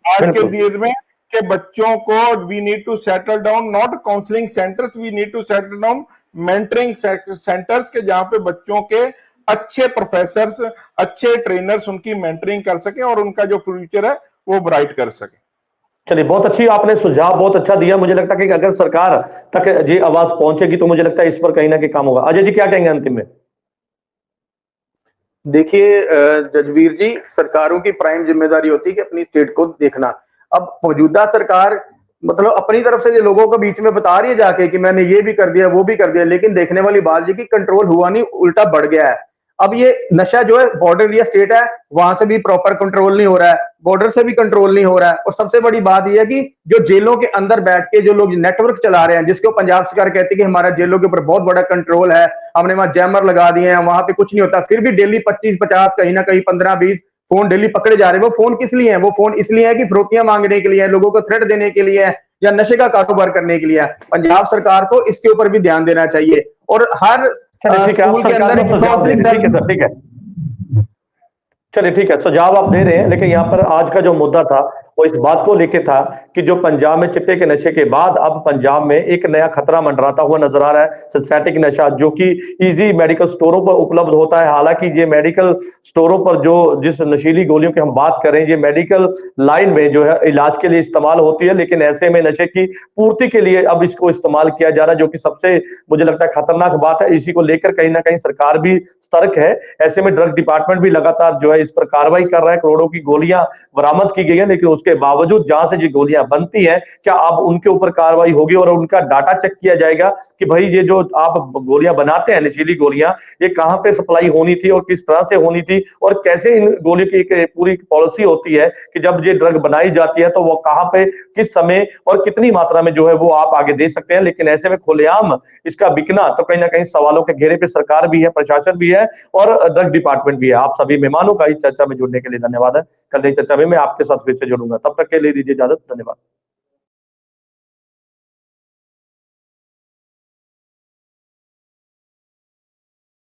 आज के दिन में कि बच्चों को we need to settle down, not counselling centres, we need to settle down mentoring centres के जहां पे बच्चों के अच्छे प्रोफेसर्स, अच्छे ट्रेनर्स उनकी मेंटरिंग कर सके और उनका जो फ्यूचर है वो ब्राइट कर सके। चलिए, बहुत अच्छी आपने सुझाव बहुत अच्छा दिया। मुझे लगता है कि अगर सरकार तक ये आवाज पहुंचेगी तो मुझे लगता है इस पर कहीं ना कहीं काम होगा। अजय जी, क्या कहेंगे अंतिम में? देखिए जजवीर जी, सरकारों की प्राइम जिम्मेदारी होती है कि अपनी स्टेट को देखना। अब मौजूदा सरकार मतलब अपनी तरफ से लोगों को बीच में बता रही है जाके कि मैंने ये भी कर दिया वो भी कर दिया, लेकिन देखने वाली बात जी की कंट्रोल हुआ नहीं, उल्टा बढ़ गया है। अब ये नशा जो है बॉर्डर एरिया स्टेट है, वहां से भी प्रॉपर कंट्रोल नहीं हो रहा है, बॉर्डर से भी कंट्रोल नहीं हो रहा है। और सबसे बड़ी बात यह है कि जो जेलों के अंदर बैठ के जो लोग नेटवर्क चला रहे हैं, जिसको पंजाब सरकार कहती है कि हमारा जेलों के ऊपर बहुत बड़ा कंट्रोल है, हमने वहां जैमर लगा दिए हैं, वहां पे कुछ नहीं होता, फिर भी डेली 25-50 कहीं ना कहीं 15-20 फोन डेली पकड़े जा रहे हैं। वो फोन किस लिए है? वो फोन इसलिए है कि फिरौतियां मांगने के लिए है, लोगों को थ्रेट देने के लिए है, या नशे का कारोबार करने के लिए है। पंजाब सरकार को इसके ऊपर भी ध्यान देना चाहिए और हर स्कूल के अंदर काउंसलिंग सेल। ठीक है, चलिए ठीक है, सुझाव आप दे रहे हैं, लेकिन यहाँ पर आज का जो मुद्दा था वो इस बात को लेके था कि जो पंजाब में चिट्टे के नशे के बाद अब पंजाब में एक नया खतरा मंडराता हुआ नजर आ रहा है, सिंथेटिक नशा, जो कि इजी मेडिकल स्टोरों पर उपलब्ध होता है। हालांकि ये मेडिकल स्टोरों पर जो जिस नशीली गोलियों की हम बात करें, ये मेडिकल लाइन में जो है इलाज के लिए इस्तेमाल होती है, लेकिन ऐसे में नशे की पूर्ति के लिए अब इसको इस्तेमाल किया जा रहा है, जो कि सबसे मुझे लगता है खतरनाक बात है। इसी को लेकर कहीं ना कहीं सरकार भी सतर्क है। ऐसे में ड्रग डिपार्टमेंट भी लगातार जो है इस पर कार्रवाई कर रहा है, करोड़ों की गोलियां बरामद की गई है, लेकिन उसके बावजूद जहां से ये गोलियां बनती हैं, क्या अब उनके ऊपर कार्रवाई होगी और उनका डाटा चेक किया जाएगा कि भाई ये जो आप गोलियां बनाते हैं, नशीली गोलियां, ये कहां पे सप्लाई होनी थी और किस तरह से होनी थी, और कैसे इन गोलियों की एक पूरी पॉलिसी होती है कि जब ये ड्रग बनाई जाती है तो वो कहां पे, किस समय और कितनी मात्रा में जो है वो आप आगे दे सकते हैं। लेकिन ऐसे में खुलेआम इसका बिकना तो कहीं ना कहीं सवालों के घेरे पे सरकार भी है, प्रशासन भी है और ड्रग डिपार्टमेंट भी है। आप सभी मेहमानों का इस चर्चा में जुड़ने के लिए धन्यवाद है। कल नई चर्चा में मैं आपके साथ फिर से जुड़ूंगा, तब तक के लिए दीजिए इजाजत। धन्यवाद।